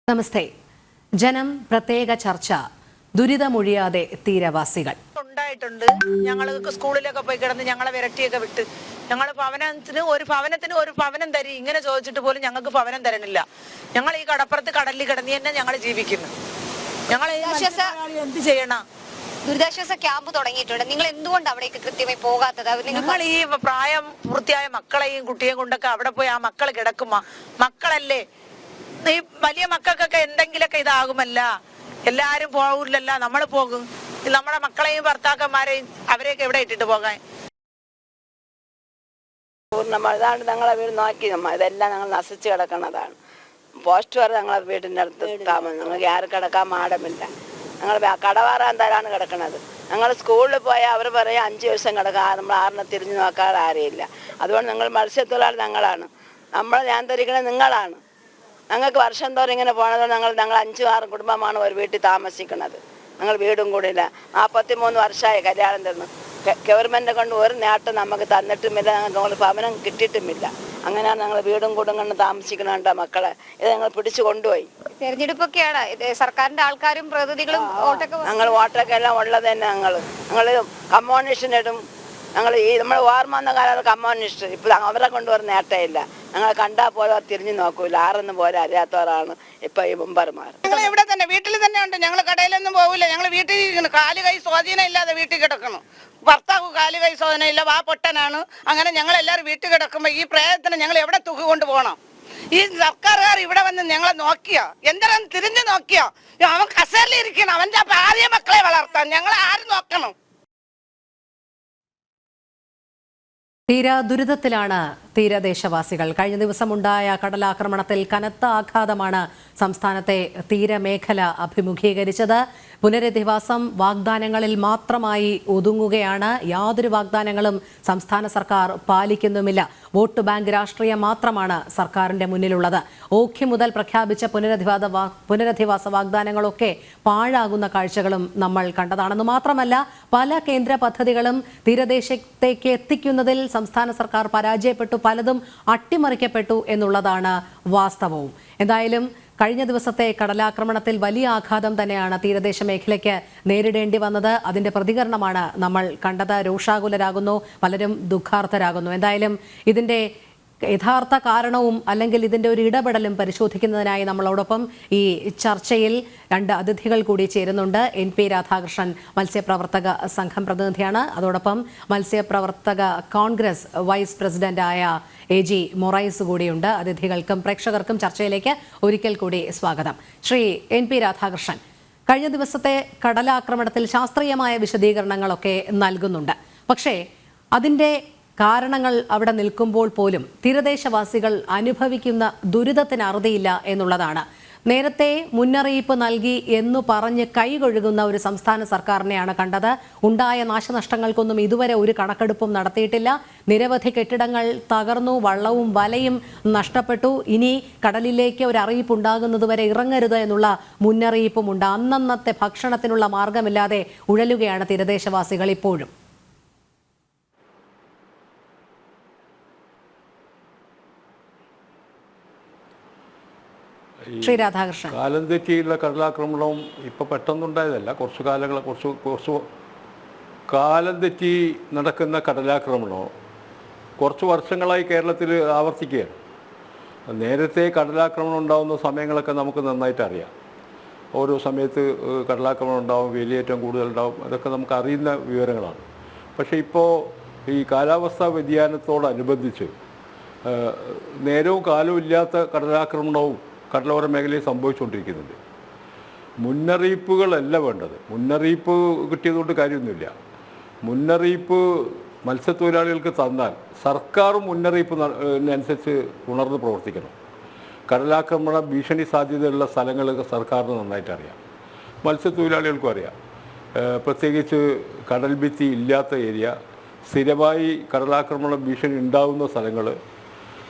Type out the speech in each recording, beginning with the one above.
നമസ്തേ. ജനം പ്രത്യേക ചർച്ച. ദുരിതമൊഴിയാതെ തീരവാസികൾ ഉണ്ടായിട്ടുണ്ട്. ഞങ്ങൾക്ക് സ്കൂളിലൊക്കെ പോയി കിടന്ന് ഞങ്ങളെ വിരട്ടിയൊക്കെ വിട്ട് ഞങ്ങൾ ഭവനത്തിന് ഒരു ഭവനം തരി ഇങ്ങനെ ചോദിച്ചിട്ട് പോലും ഞങ്ങൾക്ക് ഭവനം തരണില്ല. ഞങ്ങൾ ഈ കടപ്പുറത്ത് കടലിൽ കിടന്ന് തന്നെ ഞങ്ങൾ ജീവിക്കുന്നു. ഞങ്ങൾ എന്ത് ചെയ്യണം? ദുരിതാശ്വാസ ക്യാമ്പ് തുടങ്ങിയിട്ടുണ്ട്. നിങ്ങൾ എന്തുകൊണ്ട് അവിടേക്ക് കൃത്യമായി പോകാത്തത്? നിങ്ങൾ ഈ പ്രായം പൂർത്തിയായ മക്കളെയും കുട്ടിയെയും കൊണ്ടൊക്കെ അവിടെ പോയി ആ മക്കൾ കിടക്കുമ്പോ മക്കളല്ലേ, ഈ വലിയ മക്കൾക്കൊക്കെ എന്തെങ്കിലുമൊക്കെ ഇതാകുമല്ല. എല്ലാരും പോകില്ലല്ല, നമ്മൾ പോകും. നമ്മുടെ മക്കളെയും ഭർത്താക്കന്മാരെയും അവരെയൊക്കെ എവിടെ ഇട്ടിട്ട് പോകാൻ? പൂർണ്ണമായി ഇതാണ് ഞങ്ങളെ വീട് നോക്കി. ഇതെല്ലാം ഞങ്ങൾ നശിച്ച് കിടക്കുന്നതാണ്. പോസ്റ്റ് വരെ ഞങ്ങളെ വീടിൻ്റെ അടുത്ത് താമസം. ഞങ്ങൾക്ക് ആരും കിടക്കാൻ മാടമില്ല. ഞങ്ങൾ കടവാറാൻ തരാണ് കിടക്കുന്നത്. ഞങ്ങൾ സ്കൂളിൽ പോയാൽ അവർ പറയും 5 ദിവസം കിടക്കാം, നമ്മൾ ആറിനെ തിരിഞ്ഞു നോക്കാൻ ആരെയില്ല. അതുകൊണ്ട് ഞങ്ങൾ മത്സ്യത്തൊഴിലാളി ഞങ്ങളാണ്. നമ്മൾ നിയന്ത്രിക്കുന്നത് നിങ്ങളാണ്. ഞങ്ങൾക്ക് വർഷം തോറും ഇങ്ങനെ പോകണതുകൊണ്ട് ഞങ്ങൾ 5-6 കുടുംബമാണ് ഒരു വീട്ടിൽ താമസിക്കുന്നത്. ഞങ്ങൾ വീടും കൂടിയില്ല. 43 വർഷമായി കല്യാണം തരുന്നു. ഗവൺമെൻറ് കൊണ്ട് ഒരു നേട്ടം നമുക്ക് തന്നിട്ടുമില്ല. ഞങ്ങൾക്ക് ഭവനം കിട്ടിയിട്ടുമില്ല. അങ്ങനെയാണ് ഞങ്ങൾ വീടും കൂടും കൊണ്ട് താമസിക്കുന്നുണ്ട്. മക്കളെ ഇത് ഞങ്ങൾ പിടിച്ചു കൊണ്ടുപോയി. തെരഞ്ഞെടുപ്പൊക്കെയാണ്, സർക്കാരിന്റെ ആൾക്കാരും പ്രതിനിധികളും ഞങ്ങൾ വോട്ടൊക്കെ എല്ലാം ഉള്ളത് തന്നെ. ഞങ്ങൾ കമ്മ്യൂണിസ്റ്റിനിടും. ഞങ്ങൾ നമ്മൾ ഓർമ്മ വന്ന കാലത്ത് കമ്മ്യൂണിസ്റ്റ്. ഇപ്പോൾ അവരെ കൊണ്ടുവരുന്ന നേട്ടമില്ല. ഞങ്ങൾ കണ്ടാൽ പോലെ തിരിഞ്ഞു നോക്കൂല. ആറൊന്നും പോലെ അറിയാത്തവരാണ് ഇപ്പൊ ഈ മുമ്പർമാർ. ഞങ്ങൾ ഇവിടെ തന്നെ വീട്ടിൽ തന്നെ ഉണ്ട്. ഞങ്ങൾ കടയിലൊന്നും പോകില്ല. ഞങ്ങൾ വീട്ടിൽ ഇരിക്കണം. കാല് കൈ സ്വാധീനം ഇല്ലാതെ വീട്ടിൽ കിടക്കണം. ഭർത്താവ് കാല് കൈ സ്വാധീനം ഇല്ല, വാ പൊട്ടനാണ്. അങ്ങനെ ഞങ്ങൾ എല്ലാവരും വീട്ടിൽ കിടക്കുമ്പോൾ ഈ പ്രയത്നം ഞങ്ങൾ എവിടെ തുക കൊണ്ട് പോകണം? ഈ സർക്കാരുകാർ ഇവിടെ വന്ന് ഞങ്ങളെ നോക്കിയോ? എന്തിനും തിരിഞ്ഞു നോക്കിയോ? അവൻ കസേരയിലിരിക്കണം. അവന്റെ ഭാര്യ മക്കളെ വളർത്താൻ ഞങ്ങൾ ആരും നോക്കണം? ദുരിതത്തിലാണ് തീരദേശവാസികൾ. കഴിഞ്ഞ ദിവസമുണ്ടായ കടലാക്രമണത്തിൽ കനത്ത ആഘാതമാണ് സംസ്ഥാനത്തെ തീരമേഖല അഭിമുഖീകരിച്ചത്. പുനരധിവാസം വാഗ്ദാനങ്ങളിൽ മാത്രമായി ഒതുങ്ങുകയാണ്. യാതൊരു വാഗ്ദാനങ്ങളും സംസ്ഥാന സർക്കാർ പാലിക്കുന്നുമില്ല. വോട്ട് ബാങ്ക് രാഷ്ട്രീയം മാത്രമാണ് സർക്കാരിന്റെ മുന്നിലുള്ളത്. ഓഖി മുതൽ പ്രഖ്യാപിച്ച പുനരധിവാസ വാഗ്ദാനങ്ങളൊക്കെ പാഴാകുന്ന കാഴ്ചകളും നമ്മൾ കണ്ടതാണെന്ന് മാത്രമല്ല, പല കേന്ദ്ര പദ്ധതികളും തീരദേശത്തേക്ക് എത്തിക്കുന്നതിൽ സംസ്ഥാന സർക്കാർ പരാജയപ്പെട്ടു. പലതും അട്ടിമറിക്കപ്പെട്ടു എന്നുള്ളതാണ് വാസ്തവവും. എന്തായാലും കഴിഞ്ഞ ദിവസത്തെ കടലാക്രമണത്തിൽ വലിയ ആഘാതം തന്നെയാണ് തീരദേശ മേഖലയ്ക്ക് നേരിടേണ്ടി വന്നത്. അതിന്റെ പ്രതികരണമാണ് നമ്മൾ കണ്ടത്. രോഷാകുലരാകുന്നു, പലരും ദുഃഖാർത്ഥരാകുന്നു. എന്തായാലും ഇതിന്റെ യഥാർത്ഥ കാരണവും അല്ലെങ്കിൽ ഇതിന്റെ ഒരു ഇടപെടലും പരിശോധിക്കുന്നതിനായി നമ്മളോടൊപ്പം ഈ ചർച്ചയിൽ 2 അതിഥികൾ കൂടി ചേരുന്നുണ്ട്. NP രാധാകൃഷ്ണൻ മത്സ്യപ്രവർത്തക സംഘം പ്രതിനിധിയാണ്. അതോടൊപ്പം മത്സ്യപ്രവർത്തക കോൺഗ്രസ് വൈസ് പ്രസിഡന്റായ AG മൊറൈസ് കൂടിയുണ്ട്. അതിഥികൾക്കും പ്രേക്ഷകർക്കും ചർച്ചയിലേക്ക് ഒരിക്കൽ കൂടി സ്വാഗതം. ശ്രീ NP രാധാകൃഷ്ണൻ, കഴിഞ്ഞ ദിവസത്തെ കടലാക്രമണത്തിൽ ശാസ്ത്രീയമായ വിശദീകരണങ്ങളൊക്കെ നൽകുന്നുണ്ട്. പക്ഷേ അതിൻ്റെ കാരണങ്ങൾ അവിടെ നിൽക്കുമ്പോൾ പോലും തീരദേശവാസികൾ അനുഭവിക്കുന്ന ദുരിതത്തിന് അറുതിയില്ല എന്നുള്ളതാണ്. നേരത്തെ മുന്നറിയിപ്പ് നൽകി എന്നു പറഞ്ഞ് കൈകഴുകുന്ന ഒരു സംസ്ഥാന സർക്കാരിനെയാണ് കണ്ടത്. ഉണ്ടായ നാശനഷ്ടങ്ങൾക്കൊന്നും ഇതുവരെ ഒരു കണക്കെടുപ്പും നടത്തിയിട്ടില്ല. നിരവധി കെട്ടിടങ്ങൾ തകർന്നു, വള്ളവും വലയും നഷ്ടപ്പെട്ടു. ഇനി കടലിലേക്ക് ഒരു അറിയിപ്പ് ഉണ്ടാകുന്നതുവരെ ഇറങ്ങരുത് എന്നുള്ള മുന്നറിയിപ്പുമുണ്ട്. അന്നന്നത്തെ ഭക്ഷണത്തിനുള്ള മാർഗമില്ലാതെ ഉഴലുകയാണ് തീരദേശവാസികൾ ഇപ്പോഴും. കാലം തെറ്റിയുള്ള കടലാക്രമണവും ഇപ്പോൾ പെട്ടെന്നുണ്ടായതല്ല. കുറച്ച് കാലം തെറ്റി നടക്കുന്ന കടലാക്രമണവും കുറച്ച് വർഷങ്ങളായി കേരളത്തിൽ ആവർത്തിക്കുകയാണ്. നേരത്തെ കടലാക്രമണം ഉണ്ടാകുന്ന സമയങ്ങളൊക്കെ നമുക്ക് നന്നായിട്ട് അറിയാം. ഓരോ സമയത്ത് കടലാക്രമണം ഉണ്ടാവും, വേലിയേറ്റം കൂടുതലുണ്ടാവും, അതൊക്കെ നമുക്ക് അറിയുന്ന വിവരങ്ങളാണ്. പക്ഷേ ഇപ്പോൾ ഈ കാലാവസ്ഥാ വ്യതിയാനത്തോടനുബന്ധിച്ച് നേരവും കാലവും ഇല്ലാത്ത കടലാക്രമണവും കടലോര മേഖലയിൽ സംഭവിച്ചുകൊണ്ടിരിക്കുന്നുണ്ട്. മുന്നറിയിപ്പുകളല്ല വേണ്ടത്. മുന്നറിയിപ്പ് കിട്ടിയതുകൊണ്ട് കാര്യമൊന്നുമില്ല. മുന്നറിയിപ്പ് മത്സ്യത്തൊഴിലാളികൾക്ക് തന്നാൽ സർക്കാരും മുന്നറിയിപ്പിനനുസരിച്ച് ഉണർന്ന് പ്രവർത്തിക്കണം. കടലാക്രമണ ഭീഷണി സാധ്യതയുള്ള സ്ഥലങ്ങൾ സർക്കാരിന് നന്നായിട്ട് അറിയാം, മത്സ്യത്തൊഴിലാളികൾക്കും അറിയാം. പ്രത്യേകിച്ച് കടൽ ഭിത്തി ഇല്ലാത്ത ഏരിയ, സ്ഥിരമായി കടലാക്രമണ ഭീഷണി ഉണ്ടാകുന്ന സ്ഥലങ്ങൾ,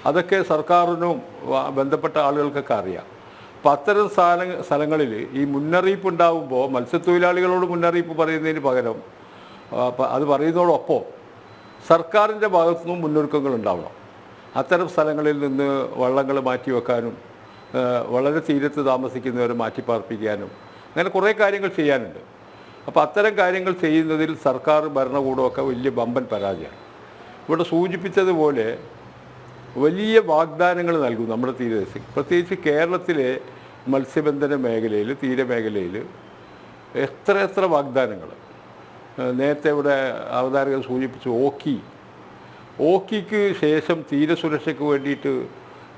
അതൊക്കെ സർക്കാരിനും ബന്ധപ്പെട്ട ആളുകൾക്കൊക്കെ അറിയാം. അപ്പം അത്തരം സ്ഥലങ്ങളിൽ ഈ മുന്നറിയിപ്പ് ഉണ്ടാകുമ്പോൾ മത്സ്യത്തൊഴിലാളികളോട് മുന്നറിയിപ്പ് പറയുന്നതിന് പകരം അത് പറയുന്നതോടൊപ്പം സർക്കാരിൻ്റെ ഭാഗത്തുനിന്നും മുന്നൊരുക്കങ്ങൾ ഉണ്ടാവണം. അത്തരം സ്ഥലങ്ങളിൽ നിന്ന് വള്ളങ്ങൾ മാറ്റിവെക്കാനും വളരെ തീരത്ത് താമസിക്കുന്നവരെ മാറ്റിപ്പാർപ്പിക്കാനും അങ്ങനെ കുറേ കാര്യങ്ങൾ ചെയ്യാനുണ്ട്. അപ്പോൾ അത്തരം കാര്യങ്ങൾ ചെയ്യുന്നതിൽ സർക്കാർ ഭരണകൂടമൊക്കെ വലിയ ബമ്പൻ പരാജയമാണ്. ഇവിടെ സൂചിപ്പിച്ചതുപോലെ വലിയ വാഗ്ദാനങ്ങൾ നൽകും നമ്മുടെ തീരദേശം, പ്രത്യേകിച്ച് കേരളത്തിലെ മത്സ്യബന്ധന മേഖലയിൽ, തീരമേഖലയിൽ എത്ര വാഗ്ദാനങ്ങൾ. നേരത്തെ ഇവിടെ അവതാരകർ സൂചിപ്പിച്ചു ഓക്കിക്ക് ശേഷം തീരസുരക്ഷയ്ക്ക് വേണ്ടിയിട്ട്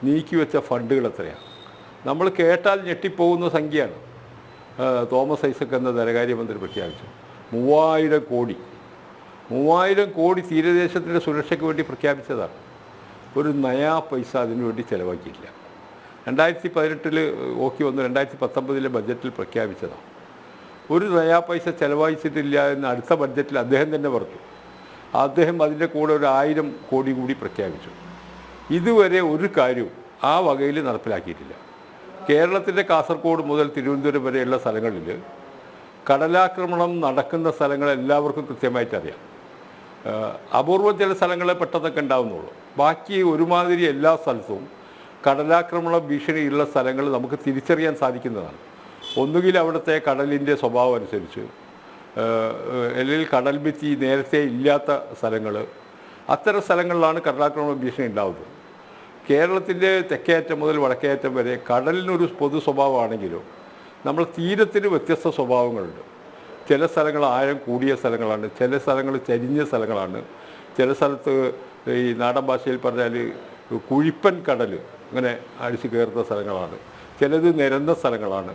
നീക്കിവെച്ച ഫണ്ടുകൾ എത്രയാണ്? നമ്മൾ കേട്ടാൽ ഞെട്ടിപ്പോകുന്ന സംഖ്യയാണ്. തോമസ് ഐസക് എന്ന ധനകാര്യമന്ത്രി പ്രഖ്യാപിച്ചു 3000 കോടി തീരദേശത്തിൻ്റെ സുരക്ഷയ്ക്ക് വേണ്ടി പ്രഖ്യാപിച്ചതാണ്. ഒരു നയാ പൈസ അതിനു വേണ്ടി ചിലവാക്കിയില്ല. 2018 ഓക്കി വന്നു, 2019 ബഡ്ജറ്റിൽ പ്രഖ്യാപിച്ചതാണ്. ഒരു നയാ പൈസ ചിലവഴിച്ചിട്ടില്ല എന്ന് അടുത്ത ബഡ്ജറ്റിൽ അദ്ദേഹം തന്നെ പറഞ്ഞു. അദ്ദേഹം അതിൻ്റെ കൂടെ ഒരു 1000 കോടി കൂടി പ്രഖ്യാപിച്ചു. ഇതുവരെ ഒരു കാര്യവും ആ വകയിൽ നടപ്പിലാക്കിയിട്ടില്ല. കേരളത്തിൻ്റെ കാസർഗോഡ് മുതൽ തിരുവനന്തപുരം വരെയുള്ള സ്ഥലങ്ങളിൽ കടലാക്രമണം നടക്കുന്ന സ്ഥലങ്ങൾ എല്ലാവർക്കും കൃത്യമായിട്ടറിയാം. അപൂർവ ചില സ്ഥലങ്ങളെ പെട്ടെന്നൊക്കെ ഉണ്ടാവുന്നുള്ളൂ. ബാക്കി ഒരുമാതിരി എല്ലാ സ്ഥലത്തും കടലാക്രമണ ഭീഷണിയുള്ള സ്ഥലങ്ങൾ നമുക്ക് തിരിച്ചറിയാൻ സാധിക്കുന്നതാണ്. ഒന്നുകിൽ അവിടുത്തെ കടലിൻ്റെ സ്വഭാവം അനുസരിച്ച്, അല്ലെങ്കിൽ കടൽ ഭിത്തി നേരത്തെ ഇല്ലാത്ത സ്ഥലങ്ങൾ, അത്തരം സ്ഥലങ്ങളിലാണ് കടലാക്രമണ ഭീഷണി ഉണ്ടാവുന്നത്. കേരളത്തിൻ്റെ തെക്കേയറ്റം മുതൽ വടക്കേയറ്റം വരെ കടലിനൊരു പൊതു സ്വഭാവമാണെങ്കിലും നമ്മൾ തീരത്തിന് വ്യത്യസ്ത സ്വഭാവങ്ങളുണ്ട്. ചില സ്ഥലങ്ങൾ ആഴം കൂടിയ സ്ഥലങ്ങളാണ്, ചില സ്ഥലങ്ങൾ ചരിഞ്ഞ സ്ഥലങ്ങളാണ്, ചില സ്ഥലത്ത് ഈ നാടൻ ഭാഷയിൽ പറഞ്ഞാൽ കുഴിപ്പൻ കടൽ അങ്ങനെ അടിച്ചു കയറുന്ന സ്ഥലങ്ങളാണ്, ചിലത് നിരന്ന സ്ഥലങ്ങളാണ്.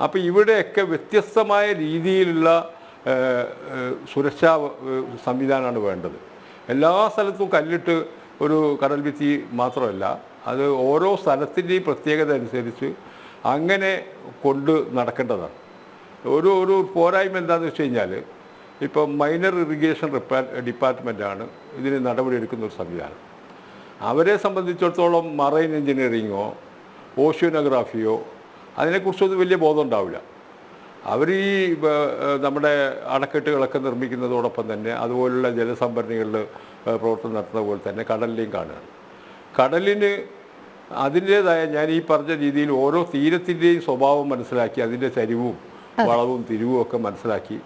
അപ്പോൾ ഇവിടെയൊക്കെ വ്യത്യസ്തമായ രീതിയിലുള്ള സുരക്ഷാ സംവിധാനമാണ് വേണ്ടത്. എല്ലാ സ്ഥലത്തും കല്ലിട്ട് ഒരു കടൽ ഭിത്തി മാത്രമല്ല, അത് ഓരോ സ്ഥലത്തിൻ്റെയും പ്രത്യേകത അനുസരിച്ച് അങ്ങനെ കൊണ്ട് നടക്കേണ്ടതാണ്. ഒരു പോരായ്മ എന്താണെന്ന് വെച്ച് കഴിഞ്ഞാൽ, ഇപ്പം മൈനർ ഇറിഗേഷൻ ഡിപ്പാർട്ട്മെൻറ്റാണ് ഇതിന് നടപടിയെടുക്കുന്ന ഒരു സംവിധാനം. അവരെ സംബന്ധിച്ചിടത്തോളം മറൈൻ എഞ്ചിനീയറിങ്ങോ ഓഷ്യോനോഗ്രാഫിയോ അതിനെക്കുറിച്ചൊന്നും വലിയ ബോധം ഉണ്ടാവില്ല. അവർ ഈ നമ്മുടെ അണക്കെട്ടുകളൊക്കെ നിർമ്മിക്കുന്നതോടൊപ്പം തന്നെ അതുപോലുള്ള ജലസംഭരണികളിൽ പ്രവർത്തനം നടത്തുന്ന പോലെ തന്നെ കടലിലെയും കാണുകയാണ്. കടലിന് അതിൻ്റേതായ, ഞാൻ ഈ പറഞ്ഞ രീതിയിൽ ഓരോ തീരത്തിൻ്റെയും സ്വഭാവം മനസ്സിലാക്കി, അതിൻ്റെ ചരിവും വളവും തിരിവും ഒക്കെ മനസ്സിലാക്കി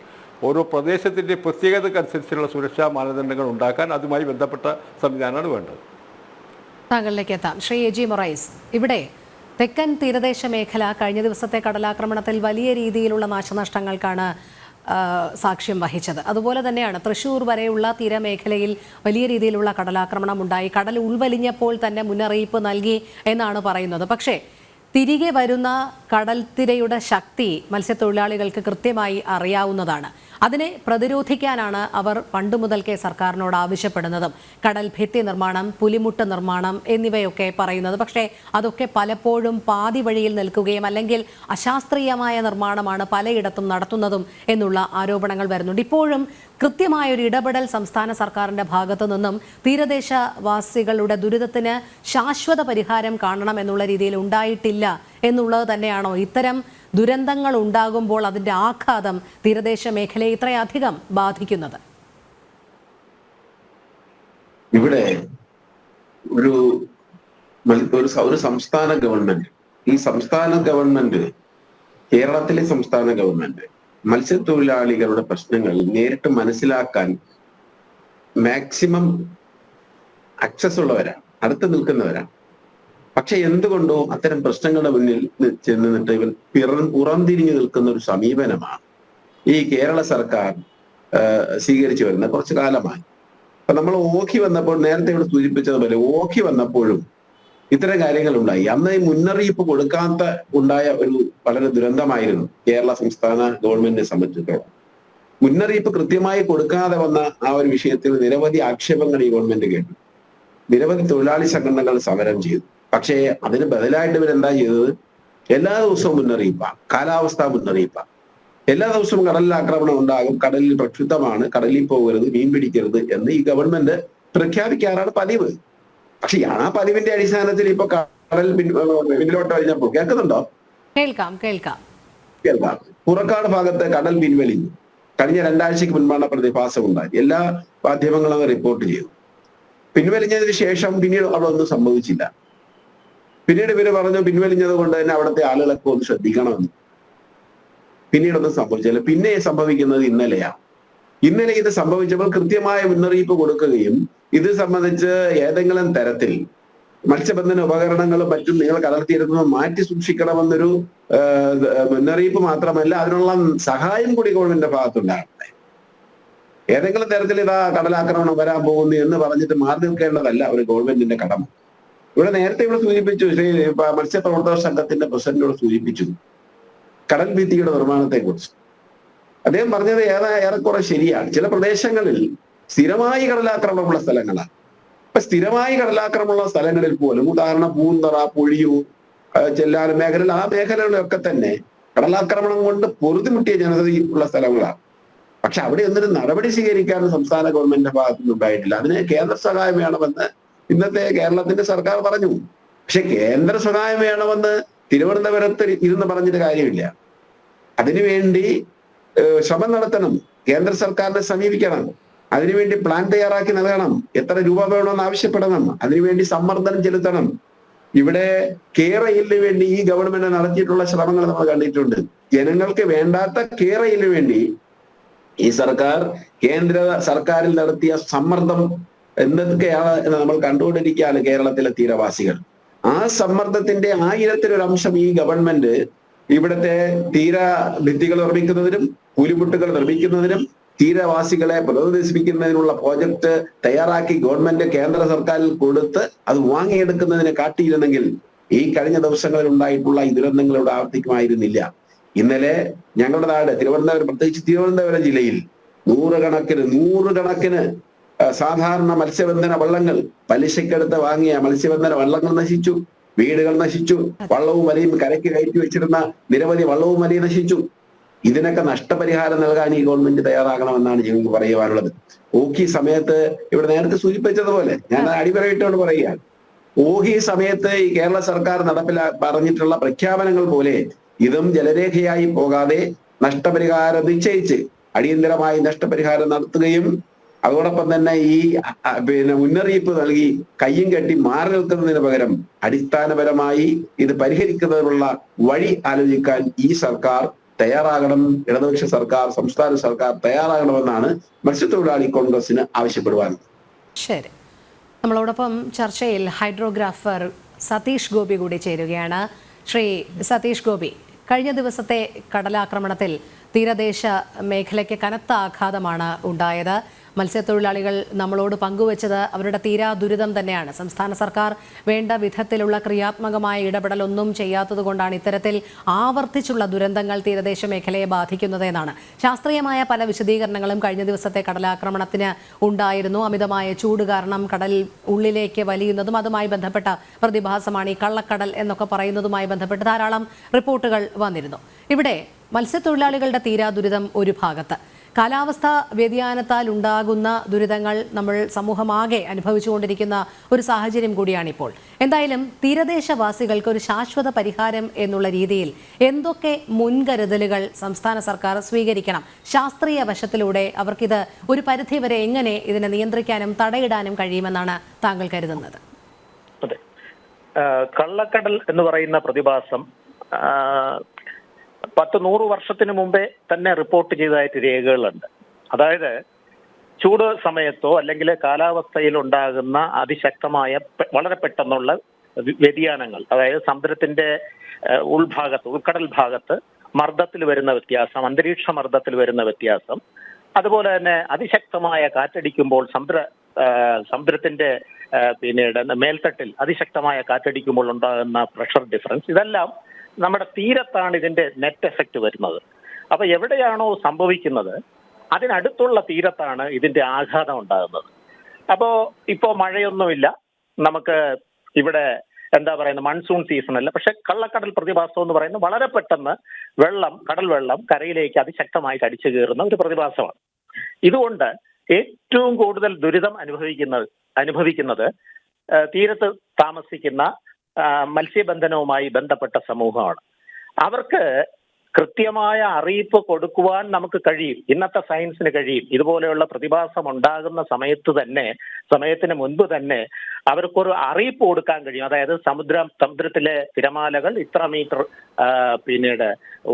ഓരോ പ്രദേശത്തിൻ്റെ പ്രത്യേകതക്കനുസരിച്ചുള്ള സുരക്ഷാ മാനദണ്ഡങ്ങൾ ഉണ്ടാക്കാൻ അതുമായി ബന്ധപ്പെട്ട സംവിധാനമാണ് വേണ്ടത്. താങ്കളിലേക്ക് എത്താം. ശ്രീ എജി മൊറൈസ്, ഇവിടെ തെക്കൻ തീരദേശ മേഖല കഴിഞ്ഞ ദിവസത്തെ കടലാക്രമണത്തിൽ വലിയ രീതിയിലുള്ള നാശനഷ്ടങ്ങൾക്കാണ് സാക്ഷ്യം വഹിച്ചത്. അതുപോലെ തന്നെയാണ് തൃശ്ശൂർ വരെയുള്ള തീരമേഖലയിൽ വലിയ രീതിയിലുള്ള കടലാക്രമണം ഉണ്ടായി. കടൽ ഉൾവലിഞ്ഞപ്പോൾ തന്നെ മുന്നറിയിപ്പ് നൽകി എന്നാണ് പറയുന്നത്. പക്ഷേ തിരികെ വരുന്ന കടൽത്തിരയുടെ ശക്തി മത്സ്യത്തൊഴിലാളികൾക്ക് കൃത്യമായി അറിയാവുന്നതാണ്. അതിനെ പ്രതിരോധിക്കാനാണ് അവർ പണ്ട് മുതൽക്കേ സർക്കാരിനോട് ആവശ്യപ്പെടുന്നതും കടൽ ഭിത്തി നിർമ്മാണം, പുലിമുട്ട് നിർമ്മാണം എന്നിവയൊക്കെ പറയുന്നത്. പക്ഷേ അതൊക്കെ പലപ്പോഴും പാതി വഴിയിൽ നിൽക്കുകയും അല്ലെങ്കിൽ അശാസ്ത്രീയമായ നിർമ്മാണമാണ് പലയിടത്തും നടത്തുന്നതും എന്നുള്ള ആരോപണങ്ങൾ വരുന്നുണ്ട്. ഇപ്പോഴും കൃത്യമായൊരു ഇടപെടൽ സംസ്ഥാന സർക്കാരിന്റെ ഭാഗത്തു നിന്നും തീരദേശവാസികളുടെ ദുരിതത്തിന് ശാശ്വത പരിഹാരം കാണണം എന്നുള്ള രീതിയിൽ ഉണ്ടായിട്ടില്ല എന്നുള്ളത് തന്നെയാണോ ഇത്തരം ദുരന്തങ്ങൾ ഉണ്ടാകുമ്പോൾ അതിന്റെ ആഘാതം തീരദേശ മേഖലയെ ഇത്രയധികം ബാധിക്കുന്നത്? ഇവിടെ ഒരു സംസ്ഥാന ഗവൺമെന്റ്, ഈ സംസ്ഥാന ഗവൺമെന്റ്, കേരളത്തിലെ സംസ്ഥാന ഗവൺമെന്റ് മത്സ്യത്തൊഴിലാളികളുടെ പ്രശ്നങ്ങൾ നേരിട്ട് മനസ്സിലാക്കാൻ മാക്സിമം ആക്സസ് ഉള്ളവരാണ്, അടുത്ത് നിൽക്കുന്നവരാണ്. പക്ഷെ എന്തുകൊണ്ടോ അത്തരം പ്രശ്നങ്ങളുടെ മുന്നിൽ ചെന്നിട്ട് ഇവർ പുറംതിരിഞ്ഞു നിൽക്കുന്ന ഒരു സമീപനമാണ് ഈ കേരള സർക്കാർ സ്വീകരിച്ചു വരുന്നത് കുറച്ചു കാലമായി. അപ്പൊ നമ്മൾ ഓഖി വന്നപ്പോൾ, നേരത്തെ ഇവിടെ സൂചിപ്പിച്ചതുപോലെ ഓഖി വന്നപ്പോഴും ഇത്തരം കാര്യങ്ങൾ ഉണ്ടായി. അന്ന് ഈ മുന്നറിയിപ്പ് കൊടുക്കാത്ത ഉണ്ടായ ഒരു വളരെ ദുരന്തമായിരുന്നു കേരള സംസ്ഥാന ഗവൺമെന്റിനെ സംബന്ധിച്ചിടത്തോളം. മുന്നറിയിപ്പ് കൃത്യമായി കൊടുക്കാതെ വന്ന ആ ഒരു വിഷയത്തിൽ നിരവധി ആക്ഷേപങ്ങൾ ഈ ഗവൺമെന്റ് കേട്ടു. നിരവധി തൊഴിലാളി സംഘടനകൾ സമരം ചെയ്തു. പക്ഷേ അതിന് ബദലായിട്ട് ഇവരെന്താ ചെയ്തത്? എല്ലാ ദിവസവും മുന്നറിയിപ്പാണ്, കാലാവസ്ഥാ മുന്നറിയിപ്പാണ്. എല്ലാ ദിവസവും കടലിൽ ആക്രമണം ഉണ്ടാകും, കടലിൽ പ്രക്ഷുബ്ധമാണ്, കടലിൽ പോകരുത്, മീൻ പിടിക്കരുത് എന്ന് ഈ ഗവൺമെന്റ് പ്രഖ്യാപിക്കാറാണ് പതിവ്. പക്ഷെ ആ പതിവിന്റെ അടിസ്ഥാനത്തിൽ ഇപ്പൊ കടൽ പിന്നിലോട്ട് കഴിഞ്ഞപ്പോൾ കേൾക്കുന്നുണ്ടോ? കേൾക്കാം. പുറക്കാട് ഭാഗത്ത് കടൽ പിൻവലിഞ്ഞു. കഴിഞ്ഞ 2 ആഴ്ചക്ക് മുൻപാണ് പ്രതിഭാസം ഉണ്ടായി. എല്ലാ മാധ്യമങ്ങളും റിപ്പോർട്ട് ചെയ്തു. പിൻവലിഞ്ഞതിന് ശേഷം പിന്നീട് അവിടെ ഒന്നും സംഭവിച്ചില്ല. പിന്നീട് ഇവര് പറഞ്ഞു പിൻവലിഞ്ഞത് കൊണ്ട് തന്നെ അവിടുത്തെ ആളുകളൊക്കെ ഒന്ന് ശ്രദ്ധിക്കണമെന്ന്. പിന്നീടൊന്നും സംഭവിച്ചില്ല. പിന്നെ സംഭവിക്കുന്നത് ഇന്നലെയാണ്. ഇന്നലെ ഇത് സംഭവിച്ചപ്പോൾ കൃത്യമായ മുന്നറിയിപ്പ് കൊടുക്കുകയും ഇത് സംബന്ധിച്ച് ഏതെങ്കിലും തരത്തിൽ മത്സ്യബന്ധന ഉപകരണങ്ങളും മറ്റും നിങ്ങൾ കടൽ തീരത്ത് നിന്ന് മാറ്റി സൂക്ഷിക്കണമെന്നൊരു മുന്നറിയിപ്പ് മാത്രമല്ല, അതിനുള്ള സഹായം കൂടി ഗവൺമെന്റിന്റെ ഭാഗത്തുണ്ടാകട്ടെ. ഏതെങ്കിലും തരത്തിൽ ഇതാ കടലാക്രമണം വരാൻ പോകുന്നു എന്ന് പറഞ്ഞിട്ട് മാറി നിൽക്കേണ്ടതല്ല ഒരു ഗവൺമെന്റിന്റെ കടമ. നേരത്തെ ഇവിടെ സൂചിപ്പിച്ചു, മത്സ്യപ്രവർത്തക സംഘത്തിന്റെ പ്രസിഡന്റിനോട് സൂചിപ്പിച്ചു കടൽ ഭിത്തിയുടെ നിർമ്മാണത്തെ കുറിച്ച്. അദ്ദേഹം പറഞ്ഞത് ഏറെക്കുറെ ശരിയാണ്. ചില പ്രദേശങ്ങളിൽ സ്ഥിരമായി കടലാക്രമണമുള്ള സ്ഥലങ്ങളാണ്. ഇപ്പൊ സ്ഥിരമായി കടലാക്രമണമുള്ള സ്ഥലങ്ങളിൽ പോലും, ഉദാഹരണം പൂന്തറ, പൊഴിയൂർ, ചെല്ലാനം മേഖലകൾ, ആ മേഖലകളിലൊക്കെ തന്നെ കടലാക്രമണം കൊണ്ട് പൊറുതിമുട്ടിയ ജനതയുള്ള സ്ഥലങ്ങളാണ്. പക്ഷെ അവിടെ ഒന്നിനും നടപടി സ്വീകരിക്കാൻ സംസ്ഥാന ഗവൺമെന്റിന്റെ ഭാഗത്തുനിന്ന് ഉണ്ടായിട്ടില്ല. അതിന് കേന്ദ്ര സഹായം വേണമെന്ന് ഇന്നത്തെ കേരളത്തിന്റെ സർക്കാർ പറഞ്ഞു. പക്ഷെ കേന്ദ്ര സഹായം വേണമെന്ന് തിരുവനന്തപുരത്ത് ഇരുന്ന് പറഞ്ഞിട്ട് കാര്യമില്ല. അതിനുവേണ്ടി ശ്രമം നടത്തണം, കേന്ദ്ര സർക്കാരിനെ സമീപിക്കണം, അതിനുവേണ്ടി പ്ലാൻ തയ്യാറാക്കി നൽകണം, എത്ര രൂപ വേണമെന്ന് ആവശ്യപ്പെടണം, അതിനുവേണ്ടി സമ്മർദ്ദം ചെലുത്തണം. ഇവിടെ കേരളയിലിന് വേണ്ടി ഈ ഗവൺമെന്റ് നടത്തിയിട്ടുള്ള ശ്രമങ്ങൾ നമ്മൾ കണ്ടിട്ടുണ്ട്. ജനങ്ങൾക്ക് വേണ്ടാത്ത കേരളയിലിന് വേണ്ടി ഈ സർക്കാർ കേന്ദ്ര സർക്കാരിൽ നടത്തിയ സമ്മർദ്ദം എന്തൊക്കെയാണ് എന്ന് നമ്മൾ കണ്ടുകൊണ്ടിരിക്കുകയാണ് കേരളത്തിലെ തീരവാസികൾ. ആ സമ്മർദ്ദത്തിന്റെ 1000-ൽ1 അംശം ഈ ഗവൺമെന്റ് ഇവിടുത്തെ തീര ഭിത്തികൾ നിർമ്മിക്കുന്നതിനും പുലിമുട്ടുകൾ നിർമ്മിക്കുന്നതിനും തീരവാസികളെ പുനരധിവസിപ്പിക്കുന്നതിനുള്ള പ്രോജക്റ്റ് തയ്യാറാക്കി ഗവൺമെന്റ് കേന്ദ്ര സർക്കാരിൽ കൊടുത്ത് അത് വാങ്ങിയെടുക്കുന്നതിന് കാട്ടിയിരുന്നെങ്കിൽ ഈ കഴിഞ്ഞ ദിവസങ്ങളിൽ ഉണ്ടായിട്ടുള്ള ഈ ദുരന്തങ്ങളോട് ആവർത്തിക്കുമായിരുന്നില്ല. ഇന്നലെ ഞങ്ങളുടെ നാട് തിരുവനന്തപുരം, പ്രത്യേകിച്ച് തിരുവനന്തപുരം ജില്ലയിൽ നൂറുകണക്കിന് സാധാരണ മത്സ്യബന്ധന വള്ളങ്ങൾ, പലിശക്കെടുത്ത് വാങ്ങിയ മത്സ്യബന്ധന വള്ളങ്ങൾ നശിച്ചു, വീടുകൾ നശിച്ചു, വള്ളവും വലയും കരയ്ക്ക് കയറ്റി വെച്ചിരുന്ന നിരവധി വള്ളവും വലയും നശിച്ചു. ഇതിനൊക്കെ നഷ്ടപരിഹാരം നൽകാൻ ഈ ഗവൺമെന്റ് തയ്യാറാകണമെന്നാണ് ഞങ്ങൾക്ക് പറയുവാനുള്ളത്. ഓഖി സമയത്ത് ഇവിടെ നേരത്തെ സൂചിപ്പിച്ചതുപോലെ ഞാൻ അടിവരയിട്ടോട് പറയുകയാണ്, ഓഖി സമയത്ത് ഈ കേരള സർക്കാർ പറഞ്ഞിട്ടുള്ള പ്രഖ്യാപനങ്ങൾ പോലെ ഇതും ജലരേഖയായി പോകാതെ നഷ്ടപരിഹാരം നിശ്ചയിച്ച് അടിയന്തരമായി നഷ്ടപരിഹാരം നടത്തുകയും അതോടൊപ്പം തന്നെ ഈ മുന്നറിയിപ്പ് നൽകി കയ്യും കെട്ടി മാറി നിൽക്കുന്നതിന് പകരം അടിസ്ഥാനപരമായി ഇത് പരിഹരിക്കുന്നതിനുള്ള വഴി ആലോചിക്കാൻ ഈ സർക്കാർ തയ്യാറാകണം. ഇടതുപക്ഷ സർക്കാർ, സംസ്ഥാന സർക്കാർ തയ്യാറാകണമെന്നാണ് മത്സ്യത്തൊഴിലാളി കോൺഗ്രസിന് ആവശ്യപ്പെടുവാനുള്ളത്. ശരി, നമ്മളോടൊപ്പം ചർച്ചയിൽ ഹൈഡ്രോഗ്രാഫർ സതീഷ് ഗോപി കൂടി ചേരുകയാണ്. ശ്രീ സതീഷ് ഗോപി, കഴിഞ്ഞ ദിവസത്തെ കടലാക്രമണത്തിൽ തീരദേശ മേഖലയ്ക്ക് കനത്ത ആഘാതമാണ് ഉണ്ടായത്. മത്സ്യത്തൊഴിലാളികൾ നമ്മളോട് പങ്കുവച്ചത് അവരുടെ തീരാ ദുരിതം തന്നെയാണ്. സംസ്ഥാന സർക്കാർ വേണ്ട വിധത്തിലുള്ള ക്രിയാത്മകമായ ഇടപെടലൊന്നും ചെയ്യാത്തതുകൊണ്ടാണ് ഇത്തരത്തിൽ ആവർത്തിച്ചുള്ള ദുരന്തങ്ങൾ തീരദേശ മേഖലയെ ബാധിക്കുന്നത് എന്നാണ്. ശാസ്ത്രീയമായ പല വിശദീകരണങ്ങളും കഴിഞ്ഞ ദിവസത്തെ കടലാക്രമണത്തിന് ഉണ്ടായിരുന്നു. അമിതമായ ചൂട് കാരണം കടൽ ഉള്ളിലേക്ക് വലിയുന്നതും അതുമായി ബന്ധപ്പെട്ട പ്രതിഭാസമാണ് ഈ കള്ളക്കടൽ എന്നൊക്കെ പറയുന്നതുമായി ബന്ധപ്പെട്ട് ധാരാളം റിപ്പോർട്ടുകൾ വന്നിരുന്നു. ഇവിടെ മത്സ്യത്തൊഴിലാളികളുടെ തീരാ ദുരിതം ഒരു ഭാഗത്ത്, കാലാവസ്ഥാ വ്യതിയാനത്താൽ ഉണ്ടാകുന്ന ദുരിതങ്ങൾ നമ്മൾ സമൂഹമാകെ അനുഭവിച്ചുകൊണ്ടിരിക്കുന്ന ഒരു സാഹചര്യം കൂടിയാണിപ്പോൾ. എന്തായാലും തീരദേശവാസികൾക്ക് ഒരു ശാശ്വത പരിഹാരം എന്നുള്ള രീതിയിൽ എന്തൊക്കെ മുൻകരുതലുകൾ സംസ്ഥാന സർക്കാർ സ്വീകരിക്കണം? ശാസ്ത്രീയ വശത്തിലൂടെ അവർക്കിത് ഒരു പരിധിവരെ എങ്ങനെ ഇതിനെ നിയന്ത്രിക്കാനും തടയിടാനും കഴിയുമെന്നാണ് താങ്കൾ കരുതുന്നത്? അതെ, കള്ളക്കടൽ എന്ന് പറയുന്ന പ്രതിഭാസം 100 വർഷത്തിന് മുമ്പേ തന്നെ റിപ്പോർട്ട് ചെയ്തതായിട്ട് രേഖകളുണ്ട്. അതായത് ചൂട് സമയത്തോ അല്ലെങ്കിൽ കാലാവസ്ഥയിൽ ഉണ്ടാകുന്ന അതിശക്തമായ വളരെ പെട്ടെന്നുള്ള വ്യതിയാനങ്ങൾ, അതായത് സമുദ്രത്തിന്റെ ഉൾക്കടൽ ഭാഗത്ത് മർദ്ദത്തിൽ വരുന്ന വ്യത്യാസം, അന്തരീക്ഷ മർദ്ദത്തിൽ വരുന്ന വ്യത്യാസം, അതുപോലെ തന്നെ അതിശക്തമായ കാറ്റടിക്കുമ്പോൾ സമുദ്രത്തിന്റെ പിന്നീട് മേൽത്തട്ടിൽ അതിശക്തമായ കാറ്റടിക്കുമ്പോൾ ഉണ്ടാകുന്ന പ്രഷർ ഡിഫറൻസ്, ഇതെല്ലാം നമ്മുടെ തീരത്താണ് ഇതിന്റെ നെറ്റ് എഫക്റ്റ് വരുന്നത്. അപ്പൊ എവിടെയാണോ സംഭവിക്കുന്നത് അതിനടുത്തുള്ള തീരത്താണ് ഇതിന്റെ ആഘാതം ഉണ്ടാകുന്നത്. അപ്പോ ഇപ്പോ മഴയൊന്നുമില്ല, നമുക്ക് ഇവിടെ എന്താ പറയുന്നത് മൺസൂൺ സീസൺ അല്ല. പക്ഷെ കള്ളക്കടൽ പ്രതിഭാസം എന്ന് പറയുന്നത് വളരെ പെട്ടെന്ന് കടൽ വെള്ളം കരയിലേക്ക് അതിശക്തമായിട്ട് അടിച്ചു കയറുന്ന ഒരു പ്രതിഭാസമാണ്. ഇതുകൊണ്ട് ഏറ്റവും കൂടുതൽ ദുരിതം അനുഭവിക്കുന്നത് തീരത്ത് താമസിക്കുന്ന മത്സ്യബന്ധനവുമായി ബന്ധപ്പെട്ട സമൂഹമാണ്. അവർക്ക് കൃത്യമായ അറിയിപ്പ് കൊടുക്കുവാൻ നമുക്ക് കഴിയും. ഇന്നത്തെ സയൻസിന് കഴിയും. ഇതുപോലെയുള്ള പ്രതിഭാസം ഉണ്ടാകുന്ന സമയത്തിന് മുൻപ് തന്നെ അവർക്കൊരു അറിയിപ്പ് കൊടുക്കാൻ കഴിയും. അതായത് സമുദ്രത്തിലെ തിരമാലകൾ ഇത്ര മീറ്റർ, പിന്നീട്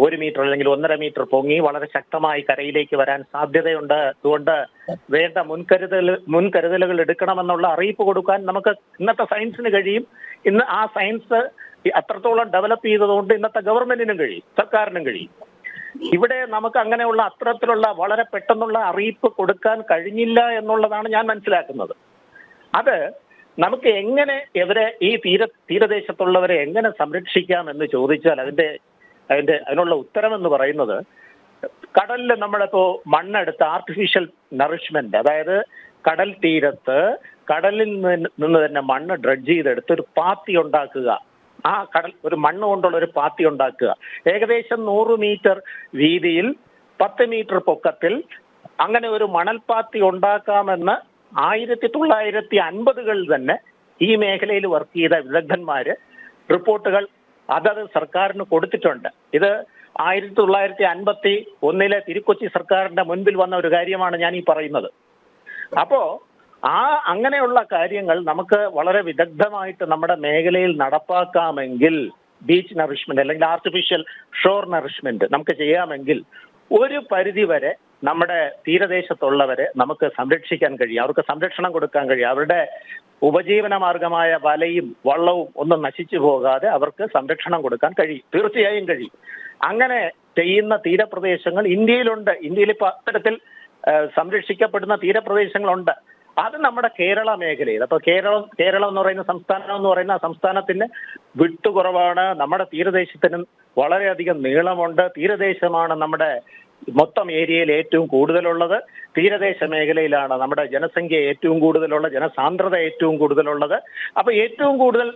1 മീറ്റർ അല്ലെങ്കിൽ 1.5 മീറ്റർ പൊങ്ങി വളരെ ശക്തമായി കരയിലേക്ക് വരാൻ സാധ്യതയുണ്ട്. അതുകൊണ്ട് വേണ്ട മുൻകരുതലുകൾ എടുക്കണമെന്നുള്ള അറിയിപ്പ് കൊടുക്കാൻ നമുക്ക് ഇന്നത്തെ സയൻസിന് കഴിയും. ഇന്ന് ആ സയൻസ് അത്രത്തോളം ഡെവലപ്പ് ചെയ്തതുകൊണ്ട് ഇന്നത്തെ ഗവൺമെന്റിനും കഴിയും, സർക്കാരിനും കഴിയും. ഇവിടെ നമുക്ക് അങ്ങനെയുള്ള അത്തരത്തിലുള്ള വളരെ പെട്ടെന്നുള്ള അറിയിപ്പ് കൊടുക്കാൻ കഴിഞ്ഞില്ല എന്നുള്ളതാണ് ഞാൻ മനസ്സിലാക്കുന്നത്. അത് നമുക്ക് എങ്ങനെ ഈ തീരദേശത്തുള്ളവരെ എങ്ങനെ സംരക്ഷിക്കാം എന്ന് ചോദിച്ചാൽ അതിനുള്ള ഉത്തരം എന്ന് പറയുന്നത്, കടലിൽ നമ്മളിപ്പോ മണ്ണെടുത്ത് ആർട്ടിഫിഷ്യൽ നറിഷ്മെന്റ്, അതായത് കടൽ തീരത്ത് കടലിൽ നിന്ന് തന്നെ മണ്ണ് ഡ്രഡ്ജ് ചെയ്തെടുത്ത് ഒരു പാത്തി ഉണ്ടാക്കുക. ആ ഒരു മണ്ണ് കൊണ്ടുള്ള ഒരു പാത്തി ഉണ്ടാക്കുക. ഏകദേശം 100 മീറ്റർ വീതിയിൽ 10 മീറ്റർ പൊക്കത്തിൽ അങ്ങനെ ഒരു മണൽപ്പാത്തി ഉണ്ടാക്കാമെന്ന് 1950കളിൽ തന്നെ ഈ മേഖലയിൽ വർക്ക് ചെയ്ത വിദഗ്ധന്മാര് റിപ്പോർട്ടുകൾ അതത് സർക്കാരിന് കൊടുത്തിട്ടുണ്ട്. ഇത് 1951 തിരുക്കൊച്ചി സർക്കാരിന്റെ മുൻപിൽ വന്ന ഒരു കാര്യമാണ് ഞാൻ ഈ പറയുന്നത്. അപ്പോ അങ്ങനെയുള്ള കാര്യങ്ങൾ നമുക്ക് വളരെ വിദഗ്ധമായിട്ട് നമ്മുടെ മേഖലയിൽ നടപ്പാക്കാമെങ്കിൽ, ബീച്ച് നറിഷ്മെന്റ് അല്ലെങ്കിൽ ആർട്ടിഫിഷ്യൽ ഷോർ നറിഷ്മെന്റ് നമുക്ക് ചെയ്യാമെങ്കിൽ ഒരു പരിധി വരെ നമ്മുടെ തീരദേശത്തുള്ളവരെ നമുക്ക് സംരക്ഷിക്കാൻ കഴിയും. അവർക്ക് സംരക്ഷണം കൊടുക്കാൻ കഴിയും. അവരുടെ ഉപജീവന മാർഗമായ വലയും വള്ളവും ഒന്നും നശിച്ചു പോകാതെ അവർക്ക് സംരക്ഷണം കൊടുക്കാൻ കഴിയും. തീർച്ചയായും കഴിയും. അങ്ങനെ ചെയ്യുന്ന തീരപ്രദേശങ്ങൾ ഇന്ത്യയിലുണ്ട്. ഇന്ത്യയിൽ ഇപ്പൊ അത്തരത്തിൽ സംരക്ഷിക്കപ്പെടുന്ന തീരപ്രദേശങ്ങളുണ്ട്. അത് നമ്മുടെ കേരള മേഖലയിൽ. അപ്പൊ കേരളം എന്ന് പറയുന്ന സംസ്ഥാനത്തിന് വിട്ടുകുറവാണ്. നമ്മുടെ തീരദേശത്തിനും വളരെയധികം നീളമുണ്ട്. തീരദേശമാണ് നമ്മുടെ മൊത്തം ഏരിയയിൽ ഏറ്റവും കൂടുതലുള്ളത്. തീരദേശ മേഖലയിലാണ് നമ്മുടെ ജനസംഖ്യ ഏറ്റവും കൂടുതലുള്ള, ജനസാന്ദ്രത ഏറ്റവും കൂടുതലുള്ളത്. അപ്പൊ ഏറ്റവും കൂടുതൽ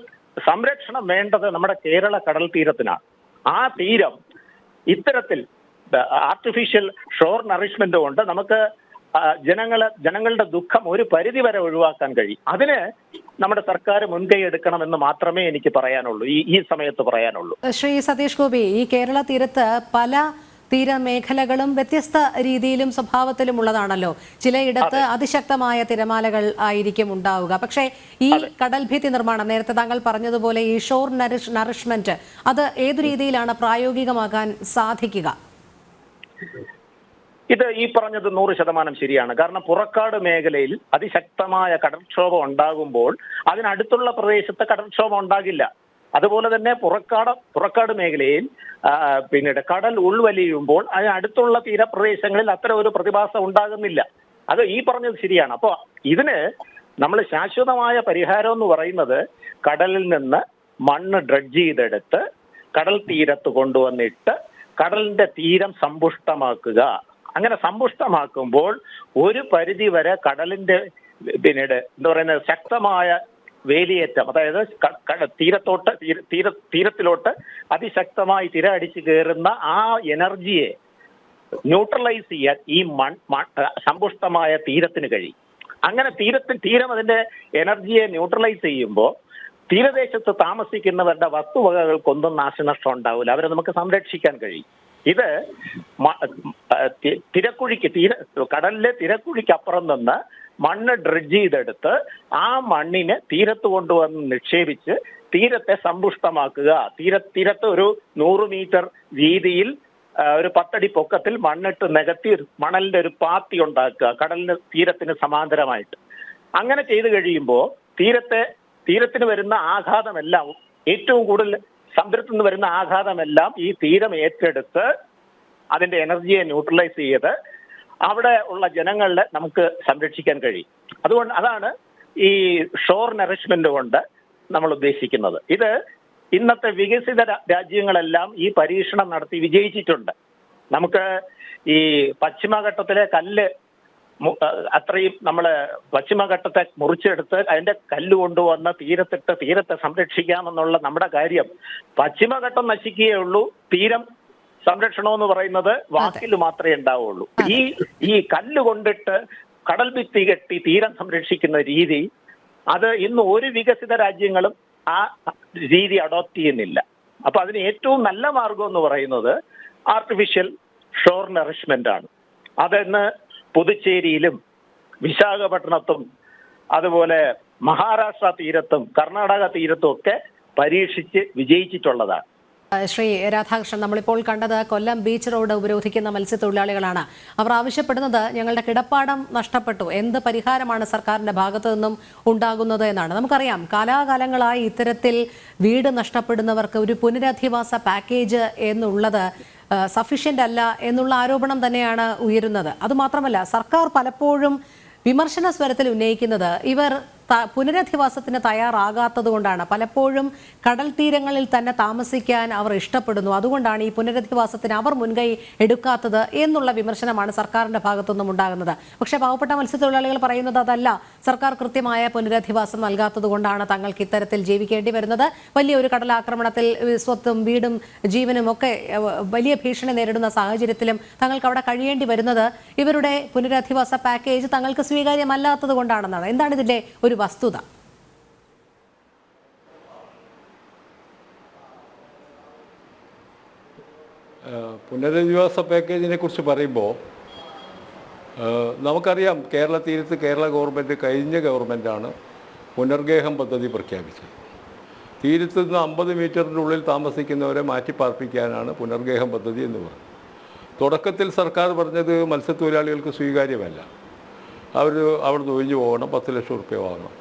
സംരക്ഷണം വേണ്ടത് നമ്മുടെ കേരള കടൽ തീരത്തിനാണ്. ആ തീരം ഇത്തരത്തിൽ ആർട്ടിഫിഷ്യൽ ഷോർ നറിഷ്മെന്റ് കൊണ്ട് നമുക്ക് ജനങ്ങളുടെ ദുഃഖം ഒരു പരിധി വരെ ഒഴിവാക്കാൻ കഴിയും. അതിന് നമ്മുടെ സർക്കാർ മുൻകൈ എടുക്കണമെന്ന് മാത്രമേ എനിക്ക് പറയാനുള്ളൂ, ഈ സമയത്ത് പറയാനുള്ളൂ. ശ്രീ സതീഷ് ഗോപി, ഈ കേരള തീരത്ത് പല തീരമേഖലകളും വ്യത്യസ്ത രീതിയിലും സ്വഭാവത്തിലും ഉള്ളതാണല്ലോ. ചിലയിടത്ത് അതിശക്തമായ തിരമാലകൾ ആയിരിക്കും ഉണ്ടാവുക. പക്ഷേ ഈ കടൽഭിത്തി നിർമ്മാണം, നേരത്തെ താങ്കൾ പറഞ്ഞതുപോലെ ഈ ഷോർ നറിഷ്മെന്റ്, അത് ഏതു രീതിയിലാണ് പ്രായോഗികമാകാൻ സാധിക്കുക? ഇത് ഈ പറഞ്ഞത് 100% ശരിയാണ്. കാരണം പുറക്കാട് മേഖലയിൽ അതിശക്തമായ കടൽക്ഷോഭം ഉണ്ടാകുമ്പോൾ അതിനടുത്തുള്ള പ്രദേശത്ത് കടൽക്ഷോഭം ഉണ്ടാകില്ല. അതുപോലെ തന്നെ പുറക്കാട് മേഖലയിൽ പിന്നീട് കടൽ ഉൾവലിയുമ്പോൾ അതിനടുത്തുള്ള തീരപ്രദേശങ്ങളിൽ അത്തരം ഒരു പ്രതിഭാസം ഉണ്ടാകുന്നില്ല. അത് ഈ പറഞ്ഞത് ശരിയാണ്. അപ്പൊ ഇതിന് നമ്മൾ ശാശ്വതമായ പരിഹാരം എന്ന് പറയുന്നത് കടലിൽ നിന്ന് മണ്ണ് ഡ്രഡ്ജ് ചെയ്തെടുത്ത് കടൽ തീരത്ത് കൊണ്ടുവന്നിട്ട് കടലിന്റെ തീരം സമ്പുഷ്ടമാക്കുക. അങ്ങനെ സമ്പുഷ്ടമാക്കുമ്പോൾ ഒരു പരിധി വരെ കടലിന്റെ പിന്നീട് ശക്തമായ വേലിയേറ്റം, അതായത് തീരത്തിലോട്ട് അതിശക്തമായി തിര അടിച്ചു കയറുന്ന ആ എനർജിയെ ന്യൂട്രലൈസ് ചെയ്യാൻ ഈ സമ്പുഷ്ടമായ തീരത്തിന് കഴിയും. അങ്ങനെ തീരം അതിന്റെ എനർജിയെ ന്യൂട്രലൈസ് ചെയ്യുമ്പോൾ തീരദേശത്ത് താമസിക്കുന്നവരുടെ വസ്തുവകകൾക്കൊന്നും നാശനഷ്ടം ഉണ്ടാവില്ല. അവരെ നമുക്ക് സംരക്ഷിക്കാൻ കഴിയും. ഇത് കടലിലെ തിരക്കുഴിക്കപ്പുറം നിന്ന് മണ്ണ് ഡ്രഡ്ജ് ചെയ്തെടുത്ത് ആ മണ്ണിനെ തീരത്ത് കൊണ്ടുവന്ന് നിക്ഷേപിച്ച് തീരത്തെ സമ്പുഷ്ടമാക്കുക. തീരത്ത് ഒരു 100 മീറ്റർ വീതിയിൽ ഒരു 10 അടി പൊക്കത്തിൽ മണ്ണിട്ട് നികത്തി മണലിന്റെ ഒരു പാത്തി ഉണ്ടാക്കുക, തീരത്തിന് സമാന്തരമായിട്ട്. അങ്ങനെ ചെയ്തു കഴിയുമ്പോൾ തീരത്തിന് വരുന്ന ആഘാതമെല്ലാം, ഏറ്റവും കൂടുതൽ സമുദ്രത്തിൽ നിന്ന് വരുന്ന ആഘാതമെല്ലാം ഈ തീരം ഏറ്റെടുത്ത് അതിന്റെ എനർജിയെ ന്യൂട്രലൈസ് ചെയ്ത് അവിടെ ഉള്ള ജനങ്ങളെ നമുക്ക് സംരക്ഷിക്കാൻ കഴിയും. അതാണ് ഈ ഷോർ നറിഷ്മെന്റ് കൊണ്ട് നമ്മൾ ഉദ്ദേശിക്കുന്നത്. ഇത് ഇന്നത്തെ വികസിത രാജ്യങ്ങളെല്ലാം ഈ പരീക്ഷണം നടത്തി വിജയിച്ചിട്ടുണ്ട്. നമുക്ക് ഈ പശ്ചിമഘട്ടത്തിലെ കല്ല് അത്രയും പശ്ചിമഘട്ടത്തെ മുറിച്ചെടുത്ത് അതിന്റെ കല്ല് കൊണ്ടുവന്ന് തീരത്തെ സംരക്ഷിക്കാമെന്നുള്ള നമ്മുടെ കാര്യം. പശ്ചിമഘട്ടം നശിക്കുകയുള്ളൂ, തീരം സംരക്ഷണം എന്ന് പറയുന്നത് വാക്കിൽ മാത്രമേ ഉണ്ടാവുള്ളൂ. ഈ കല്ല് കൊണ്ടിട്ട് കടൽ ഭിത്തി കെട്ടി തീരം സംരക്ഷിക്കുന്ന രീതി, അത് ഇന്ന് ഒരു വികസിത രാജ്യങ്ങളും ആ രീതി അഡോപ്റ്റ് ചെയ്യുന്നില്ല. അപ്പൊ അതിന് ഏറ്റവും നല്ല മാർഗം എന്ന് പറയുന്നത് ആർട്ടിഫിഷ്യൽ ഷോർ നറിഷ്മെന്റ് ആണ്. അതെന്ന് പുതുച്ചേരിയിലും വിശാഖപട്ടണത്തും അതുപോലെ മഹാരാഷ്ട്ര തീരത്തും കർണാടക തീരത്തും ഒക്കെ പരീക്ഷിച്ച് വിജയിച്ചിട്ടുള്ളതാണ്. ശ്രീ രാധാകൃഷ്ണൻ, നമ്മളിപ്പോൾ കണ്ടത് കൊല്ലം ബീച്ച് റോഡ് ഉപരോധിക്കുന്ന മത്സ്യത്തൊഴിലാളികളാണ്. അവർ ആവശ്യപ്പെടുന്നത് ഞങ്ങളുടെ കിടപ്പാടം നഷ്ടപ്പെട്ടു, എന്ത് പരിഹാരമാണ് സർക്കാരിന്റെ ഭാഗത്തു നിന്നും ഉണ്ടാകുന്നത് എന്നാണ്. നമുക്കറിയാം, കാലാകാലങ്ങളായി ഇത്തരത്തിൽ വീട് നഷ്ടപ്പെടുന്നവർക്ക് ഒരു പുനരധിവാസ പാക്കേജ് എന്നുള്ളത് സഫീഷ്യന്റ് അല്ല എന്നുള്ള ആരോപണം തന്നെയാണ് ഉയരുന്നത്. അതുമാത്രമല്ല, സർക്കാർ പലപ്പോഴും വിമർശന സ്വരത്തിൽ ഉന്നയിക്കുന്നത് ഇവർ പുനരധിവാസത്തിന് തയ്യാറാകാത്തത് കൊണ്ടാണ്. പലപ്പോഴും കടൽ തീരങ്ങളിൽ തന്നെ താമസിക്കാൻ അവർ ഇഷ്ടപ്പെടുന്നു, അതുകൊണ്ടാണ് ഈ പുനരധിവാസത്തിന് അവർ മുൻകൈ എടുക്കാത്തത് എന്നുള്ള വിമർശനമാണ് സർക്കാരിന്റെ ഭാഗത്തുനിന്നും ഉണ്ടാകുന്നത്. പക്ഷേ പാവപ്പെട്ട മത്സ്യത്തൊഴിലാളികൾ പറയുന്നത് അതല്ല, സർക്കാർ കൃത്യമായ പുനരധിവാസം നൽകാത്തത് കൊണ്ടാണ് തങ്ങൾക്ക് ഇത്തരത്തിൽ ജീവിക്കേണ്ടി വരുന്നത്. വലിയൊരു കടലാക്രമണത്തിൽ സ്വത്തും വീടും ജീവനും ഒക്കെ വലിയ ഭീഷണി നേരിടുന്ന സാഹചര്യത്തിലും തങ്ങൾക്ക് അവിടെ കഴിയേണ്ടി വരുന്നത് ഇവരുടെ പുനരധിവാസ പാക്കേജ് തങ്ങൾക്ക് സ്വീകാര്യമല്ലാത്തത് കൊണ്ടാണെന്നാണ്. എന്താണ് ഇതിന്റെ ഒരു വസ്തുത? പുനരധിവാസ പാക്കേജിനെ കുറിച്ച് പറയുമ്പോൾ നമുക്കറിയാം, കേരള തീരത്ത് കേരള ഗവൺമെൻറ്, കഴിഞ്ഞ ഗവൺമെൻറ്റാണ് പുനർഗേഹം പദ്ധതി പ്രഖ്യാപിച്ചത്. തീരത്ത് നിന്ന് 50 മീറ്ററിൻ്റെ ഉള്ളിൽ താമസിക്കുന്നവരെ മാറ്റിപ്പാർപ്പിക്കാനാണ് പുനർഗേഹം പദ്ധതി എന്ന് പറയുന്നത്. തുടക്കത്തിൽ സർക്കാർ പറഞ്ഞത് മത്സ്യത്തൊഴിലാളികൾക്ക് സ്വീകാര്യമല്ല, അവർ അവിടെ നിന്ന് ഒഴിഞ്ഞു പോകണം, 10 ലക്ഷം റുപ്യ വാങ്ങണം.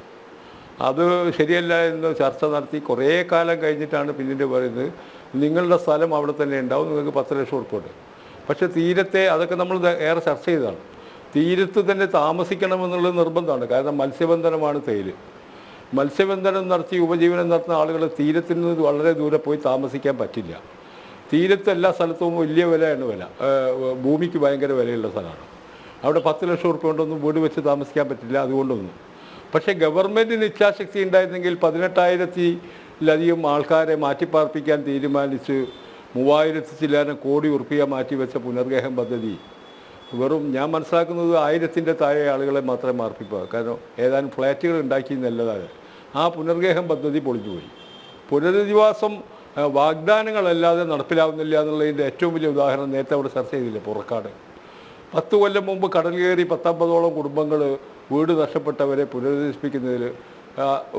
അത് ശരിയല്ല എന്ന് ചർച്ച നടത്തി കുറേ കാലം കഴിഞ്ഞിട്ടാണ് പിന്നീട് പറയുന്നത് നിങ്ങളുടെ സ്ഥലം അവിടെ തന്നെ ഉണ്ടാവും, നിങ്ങൾക്ക് 10 ലക്ഷം റുപ്യ ഉണ്ട്. പക്ഷേ തീരത്തെ, അതൊക്കെ നമ്മൾ ഏറെ ചർച്ച ചെയ്തതാണ്, തീരത്ത് തന്നെ താമസിക്കണമെന്നുള്ളത് നിർബന്ധമാണ്. കാരണം മത്സ്യബന്ധനമാണ് തൊഴിൽ. മത്സ്യബന്ധനം നടത്തി ഉപജീവനം നടത്തുന്ന ആളുകൾ തീരത്തിൽ നിന്ന് വളരെ ദൂരെ പോയി താമസിക്കാൻ പറ്റില്ല. തീരത്ത് എല്ലാ സ്ഥലത്തും വലിയ വിലയാണ്, ഭൂമിക്ക് ഭയങ്കര വിലയുള്ള സ്ഥലമാണ്. അവിടെ 10 ലക്ഷം റുപ്യ കൊണ്ടൊന്നും വീട് വെച്ച് താമസിക്കാൻ പറ്റില്ല, അതുകൊണ്ടൊന്നും. പക്ഷേ ഗവൺമെൻറ്റിന് ഇച്ഛാശക്തി ഉണ്ടായിരുന്നെങ്കിൽ 18,000-ലധികം ആൾക്കാരെ മാറ്റിപ്പാർപ്പിക്കാൻ തീരുമാനിച്ച് 3000 ചില്ലാനം കോടി ഉറുപ്പിക മാറ്റിവെച്ച പുനർഗേഹം പദ്ധതി വെറും, ഞാൻ മനസ്സിലാക്കുന്നത് 1000-ൻ്റെ താഴെ ആളുകളെ മാത്രമേ മാർപ്പിക്കുക. കാരണം ഏതാനും ഫ്ലാറ്റുകൾ ഉണ്ടാക്കി എന്നല്ലതാണ്. ആ പുനർഗേഹം പദ്ധതി പൊളിഞ്ഞുപോയി. പുനരധിവാസം വാഗ്ദാനങ്ങളല്ലാതെ നടപ്പിലാവുന്നില്ല എന്നുള്ളതിൻ്റെ ഏറ്റവും വലിയ ഉദാഹരണം നേരത്തെ അവിടെ ചർച്ച ചെയ്തില്ലേ, പുറക്കാട്. 10 കൊല്ലം മുമ്പ് കടൽ കയറി 19ഓളം കുടുംബങ്ങൾ വീട് നഷ്ടപ്പെട്ടവരെ പുനരധിവസിപ്പിക്കുന്നതിൽ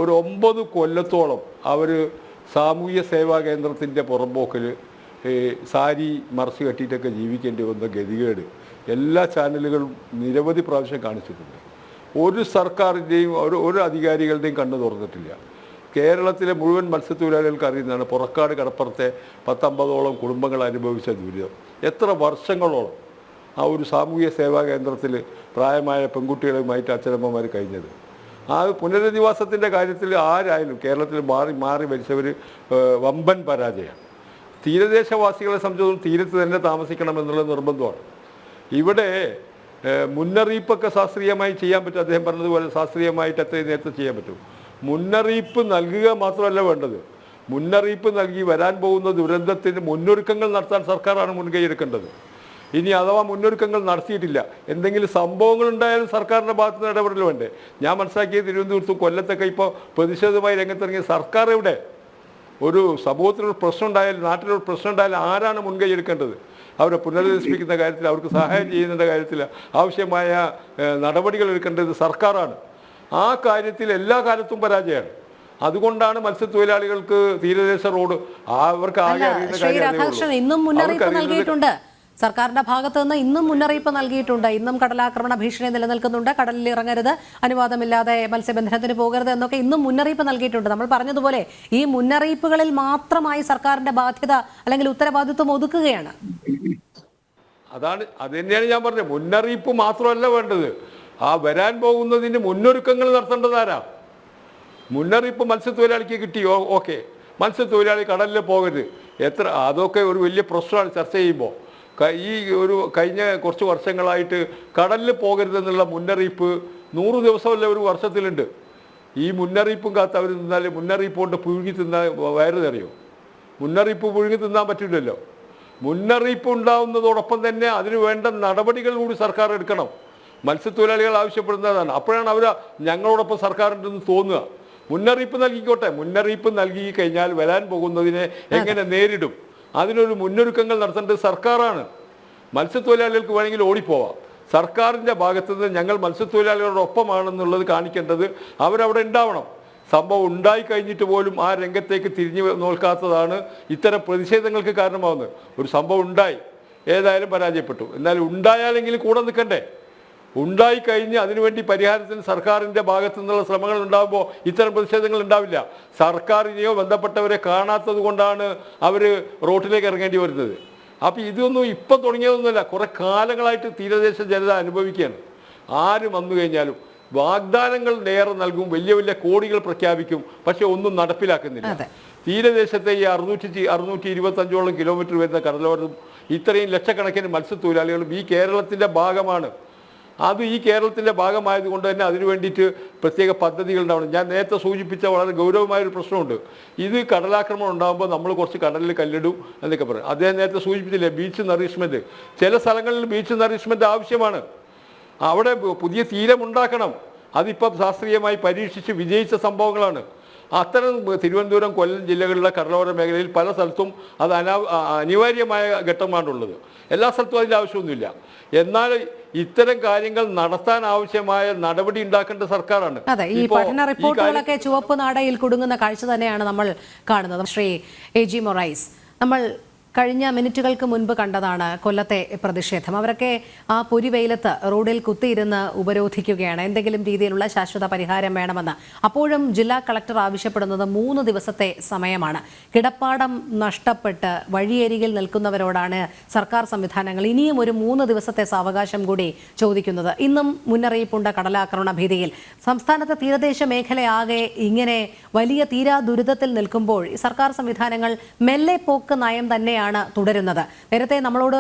ഒരു 9 കൊല്ലത്തോളം അവർ സാമൂഹ്യ സേവാ കേന്ദ്രത്തിൻ്റെ പുറമ്പോക്കിൽ സാരി മറച്ച് കെട്ടിയിട്ടൊക്കെ ജീവിക്കേണ്ടി വന്ന ഗതികേട് എല്ലാ ചാനലുകളും നിരവധി പ്രാവശ്യം കാണിച്ചിട്ടുണ്ട്. ഒരു സർക്കാരിൻ്റെയും ഒരു അധികാരികളുടെയും കണ്ണ് തുറന്നിട്ടില്ല. കേരളത്തിലെ മുഴുവൻ മത്സ്യത്തൊഴിലാളികൾക്ക് അറിയുന്നതാണ് പുറക്കാട് കടപ്പുറത്തെ 10-50ഓളം കുടുംബങ്ങൾ അനുഭവിച്ച ദുരിതം. എത്ര വർഷങ്ങളോളം ആ ഒരു സാമൂഹ്യ സേവാ കേന്ദ്രത്തിൽ പ്രായമായ പെൺകുട്ടികളുമായിട്ട് അച്ഛനമ്മമാർ കഴിഞ്ഞത്. ആ പുനരധിവാസത്തിൻ്റെ കാര്യത്തിൽ ആരായാലും കേരളത്തിൽ മാറി മരിച്ചവർ വമ്പൻ പരാജയമാണ്. തീരദേശവാസികളെ സംബന്ധിച്ചിടത്തോളം തീരത്ത് തന്നെ താമസിക്കണമെന്നുള്ള നിർബന്ധമാണ്. ഇവിടെ മുന്നറിയിപ്പൊക്കെ ശാസ്ത്രീയമായി ചെയ്യാൻ പറ്റും. അദ്ദേഹം പറഞ്ഞതുപോലെ ശാസ്ത്രീയമായിട്ട് എത്രയും നേരത്തെ ചെയ്യാൻ പറ്റും. മുന്നറിയിപ്പ് നൽകുക മാത്രമല്ല വേണ്ടത്, മുന്നറിയിപ്പ് നൽകി വരാൻ പോകുന്ന ദുരന്തത്തിന് മുന്നൊരുക്കങ്ങൾ നടത്താൻ സർക്കാരാണ് മുൻകൈ എടുക്കേണ്ടത്. ഇനി അഥവാ മുന്നൊരുക്കങ്ങൾ നടത്തിയിട്ടില്ല, എന്തെങ്കിലും സംഭവങ്ങൾ ഉണ്ടായാലും സർക്കാരിൻ്റെ ഭാഗത്ത് നിന്ന് ഇടപെടൽ വേണ്ടേ. ഞാൻ മനസ്സിലാക്കിയത് തിരുവനന്തപുരത്തും കൊല്ലത്തൊക്കെ ഇപ്പോൾ പ്രതിഷേധമായി രംഗത്തിറങ്ങിയ സർക്കാർ എവിടെ? ഒരു സമൂഹത്തിനൊരു പ്രശ്നം ഉണ്ടായാലും നാട്ടിലൊരു പ്രശ്നം ഉണ്ടായാലും ആരാണ് മുൻകൈ എടുക്കേണ്ടത്? അവരെ പുനരധിവസിപ്പിക്കുന്ന കാര്യത്തിൽ, അവർക്ക് സഹായം ചെയ്യുന്നതിൻ്റെ കാര്യത്തിൽ ആവശ്യമായ നടപടികൾ എടുക്കേണ്ടത് സർക്കാരാണ്. ആ കാര്യത്തിൽ എല്ലാ കാലത്തും പരാജയമാണ്. അതുകൊണ്ടാണ് മത്സ്യത്തൊഴിലാളികൾക്ക് തീരദേശ റോഡ് അവർക്ക് ആകെ അറിയുന്ന കാര്യം. ഇന്നും മുന്നറിയിപ്പ് നൽകിയിട്ടുണ്ട്, സർക്കാരിന്റെ ഭാഗത്തു നിന്ന് ഇന്നും മുന്നറിയിപ്പ് നൽകിയിട്ടുണ്ട്. ഇന്നും കടലാക്രമണ ഭീഷണി നിലനിൽക്കുന്നുണ്ട്, കടലിൽ ഇറങ്ങരുത്, അനുവാദമില്ലാതെ മത്സ്യബന്ധനത്തിന് പോകരുത് എന്നൊക്കെ ഇന്നും മുന്നറിയിപ്പ് നൽകിയിട്ടുണ്ട്. നമ്മൾ പറഞ്ഞതുപോലെ ഈ മുന്നറിയിപ്പുകളിൽ മാത്രമായി സർക്കാരിന്റെ ബാധ്യത അല്ലെങ്കിൽ ഉത്തരവാദിത്വം ഒതുക്കുകയാണ്. അത് തന്നെയാണ് ഞാൻ പറഞ്ഞത്. മുന്നറിയിപ്പ് മാത്രമല്ല വേണ്ടത്, ആ വരാൻ പോകുന്നതിന് മുന്നൊരുക്കങ്ങൾ നടത്തേണ്ടതാരാ? മുന്നറിയിപ്പ് മത്സ്യത്തൊഴിലാളിക്ക് കിട്ടിയോ, ഓക്കെ, മത്സ്യത്തൊഴിലാളി കടലിൽ പോകരുത്, അതൊക്കെ ഒരു വലിയ പ്രശ്നമാണ് ചർച്ച ചെയ്യുമ്പോൾ. ഈ കഴിഞ്ഞ കുറച്ച് വർഷങ്ങളായിട്ട് കടലിൽ പോകരുതെന്നുള്ള മുന്നറിയിപ്പ് 100 ദിവസമല്ല ഒരു വർഷത്തിലുണ്ട്. ഈ മുന്നറിയിപ്പും കാത്ത് അവർ നിന്നാൽ മുന്നറിയിപ്പ് കൊണ്ട് പുഴുങ്ങി തിന്നാൽ വയറ് നിറയോ? മുന്നറിയിപ്പ് പുഴുങ്ങി തിന്നാൻ പറ്റില്ലല്ലോ. മുന്നറിയിപ്പ് ഉണ്ടാവുന്നതോടൊപ്പം തന്നെ അതിന് വേണ്ട നടപടികൾ കൂടി സർക്കാർ എടുക്കണം. മത്സ്യത്തൊഴിലാളികൾ ആവശ്യപ്പെടുന്നതാണ്. അപ്പോഴാണ് അവർ ഞങ്ങളോടൊപ്പം സർക്കാരുണ്ടെന്ന് തോന്നുക. മുന്നറിയിപ്പ് നൽകിക്കോട്ടെ. മുന്നറിയിപ്പ് നൽകി കഴിഞ്ഞാൽ വരാൻ പോകുന്നതിനെ എങ്ങനെ നേരിടും? അതിനൊരു മുന്നൊരുക്കങ്ങൾ നടത്തേണ്ടത് സർക്കാരാണ്. മത്സ്യത്തൊഴിലാളികൾക്ക് വേണമെങ്കിൽ ഓടിപ്പോവാം. സർക്കാരിൻ്റെ ഭാഗത്തു നിന്ന് ഞങ്ങൾ മത്സ്യത്തൊഴിലാളികളോടൊപ്പമാണെന്നുള്ളത് കാണിക്കേണ്ടത് അവരവിടെ ഉണ്ടാവണം. സംഭവം ഉണ്ടായി കഴിഞ്ഞിട്ട് പോലും ആ രംഗത്തേക്ക് തിരിഞ്ഞു നോക്കാത്തതാണ് ഇത്തരം പ്രതിഷേധങ്ങൾക്ക് കാരണമാകുന്നത്. ഒരു സംഭവം ഉണ്ടായി, ഏതായാലും പരാജയപ്പെട്ടു, എന്നാൽ ഉണ്ടായാലെങ്കിലും കൂടെ നിൽക്കണ്ടേ? ഉണ്ടായിക്കഴിഞ്ഞ് അതിനുവേണ്ടി പരിഹാരത്തിന് സർക്കാരിൻ്റെ ഭാഗത്തു നിന്നുള്ള ശ്രമങ്ങൾ ഉണ്ടാകുമ്പോൾ ഇത്തരം പ്രതിഷേധങ്ങൾ ഉണ്ടാവില്ല. സർക്കാരിനെയോ ബന്ധപ്പെട്ടവരെ കാണാത്തത് കൊണ്ടാണ് അവർ റോട്ടിലേക്ക് ഇറങ്ങേണ്ടി വരുന്നത്. അപ്പോൾ ഇതൊന്നും ഇപ്പം തുടങ്ങിയതൊന്നുമല്ല, കുറേ കാലങ്ങളായിട്ട് തീരദേശ ജനത അനുഭവിക്കുകയാണ്. ആര് വന്നു കഴിഞ്ഞാലും വാഗ്ദാനങ്ങൾ ഏറെ നൽകും, വലിയ വലിയ കോടികൾ പ്രഖ്യാപിക്കും, പക്ഷെ ഒന്നും നടപ്പിലാക്കുന്നില്ല. തീരദേശത്തെ ഈ 625 കിലോമീറ്റർ വരുന്ന കടലോരം ഇത്രയും ലക്ഷക്കണക്കിന് മത്സ്യത്തൊഴിലാളികളും ഈ കേരളത്തിൻ്റെ ഭാഗമാണ്. അത് ഈ കേരളത്തിൻ്റെ ഭാഗമായതുകൊണ്ട് തന്നെ അതിനു വേണ്ടിയിട്ട് പ്രത്യേക പദ്ധതികൾ ഉണ്ടാവണം. ഞാൻ നേരത്തെ സൂചിപ്പിച്ച വളരെ ഗൗരവമായൊരു പ്രശ്നമുണ്ട്. ഇത് കടലാക്രമണം ഉണ്ടാകുമ്പോൾ നമ്മൾ കുറച്ച് കടലിൽ കല്ലിടും എന്നൊക്കെ പറയും. അദ്ദേഹം നേരത്തെ സൂചിപ്പിച്ചില്ലേ ബീച്ച് നറിഷ്മെൻറ്റ്. ചില സ്ഥലങ്ങളിൽ ബീച്ച് നറിഷ്മെൻറ്റ് ആവശ്യമാണ്. അവിടെ പുതിയ തീരമുണ്ടാക്കണം. അതിപ്പം ശാസ്ത്രീയമായി പരീക്ഷിച്ച് വിജയിച്ച സംഭവങ്ങളാണ്. അത്തരം തിരുവനന്തപുരം, കൊല്ലം ജില്ലകളിലെ കടലോര മേഖലയിൽ പല സ്ഥലത്തും അത് അനിവാര്യമായ ഘട്ടമാണുള്ളത്. എല്ലാ സ്ഥലത്തും അതിൻ്റെ ആവശ്യമൊന്നുമില്ല. എന്നാൽ ഇത്തരം കാര്യങ്ങൾ നടത്താൻ ആവശ്യമായ നടപടി ഉണ്ടാക്കേണ്ട സർക്കാരാണ്. അതെ, ഈ പഠന റിപ്പോർട്ടുകളൊക്കെ ചുവപ്പ് നാടയിൽ കുടുങ്ങുന്ന കാഴ്ച തന്നെയാണ് നമ്മൾ കാണുന്നത്. ശ്രീ AG മൊറൈസ്, നമ്മൾ കഴിഞ്ഞ മിനിറ്റുകൾക്ക് മുൻപ് കണ്ടതാണ് കൊല്ലത്തെ പ്രതിഷേധം. അവരൊക്കെ ആ പൊരിവെയിലത്ത് റോഡിൽ കുത്തിയിരുന്ന് ഉപരോധിക്കുകയാണ്. എന്തെങ്കിലും രീതിയിലുള്ള ശാശ്വത പരിഹാരം വേണമെന്ന്. അപ്പോഴും ജില്ലാ കളക്ടർ ആവശ്യപ്പെടുന്നത് 3 ദിവസത്തെ സമയമാണ്. കിടപ്പാടം നഷ്ടപ്പെട്ട് വഴിയരികിൽ നിൽക്കുന്നവരോടാണ് സർക്കാർ സംവിധാനങ്ങൾ ഇനിയും ഒരു 3 ദിവസത്തെ സാവകാശം കൂടി ചോദിക്കുന്നത്. ഇന്നും മുന്നറിയിപ്പുണ്ട് കടലാക്രമണ ഭീതിയിൽ. സംസ്ഥാനത്തെ തീരദേശ മേഖലയാകെ ഇങ്ങനെ വലിയ തീരാ ദുരിതത്തിൽ നിൽക്കുമ്പോൾ സർക്കാർ സംവിധാനങ്ങൾ മെല്ലെ പോക്ക് നയം തന്നെയാണ് തുടരുന്നത്. നേരത്തെ നമ്മളോട്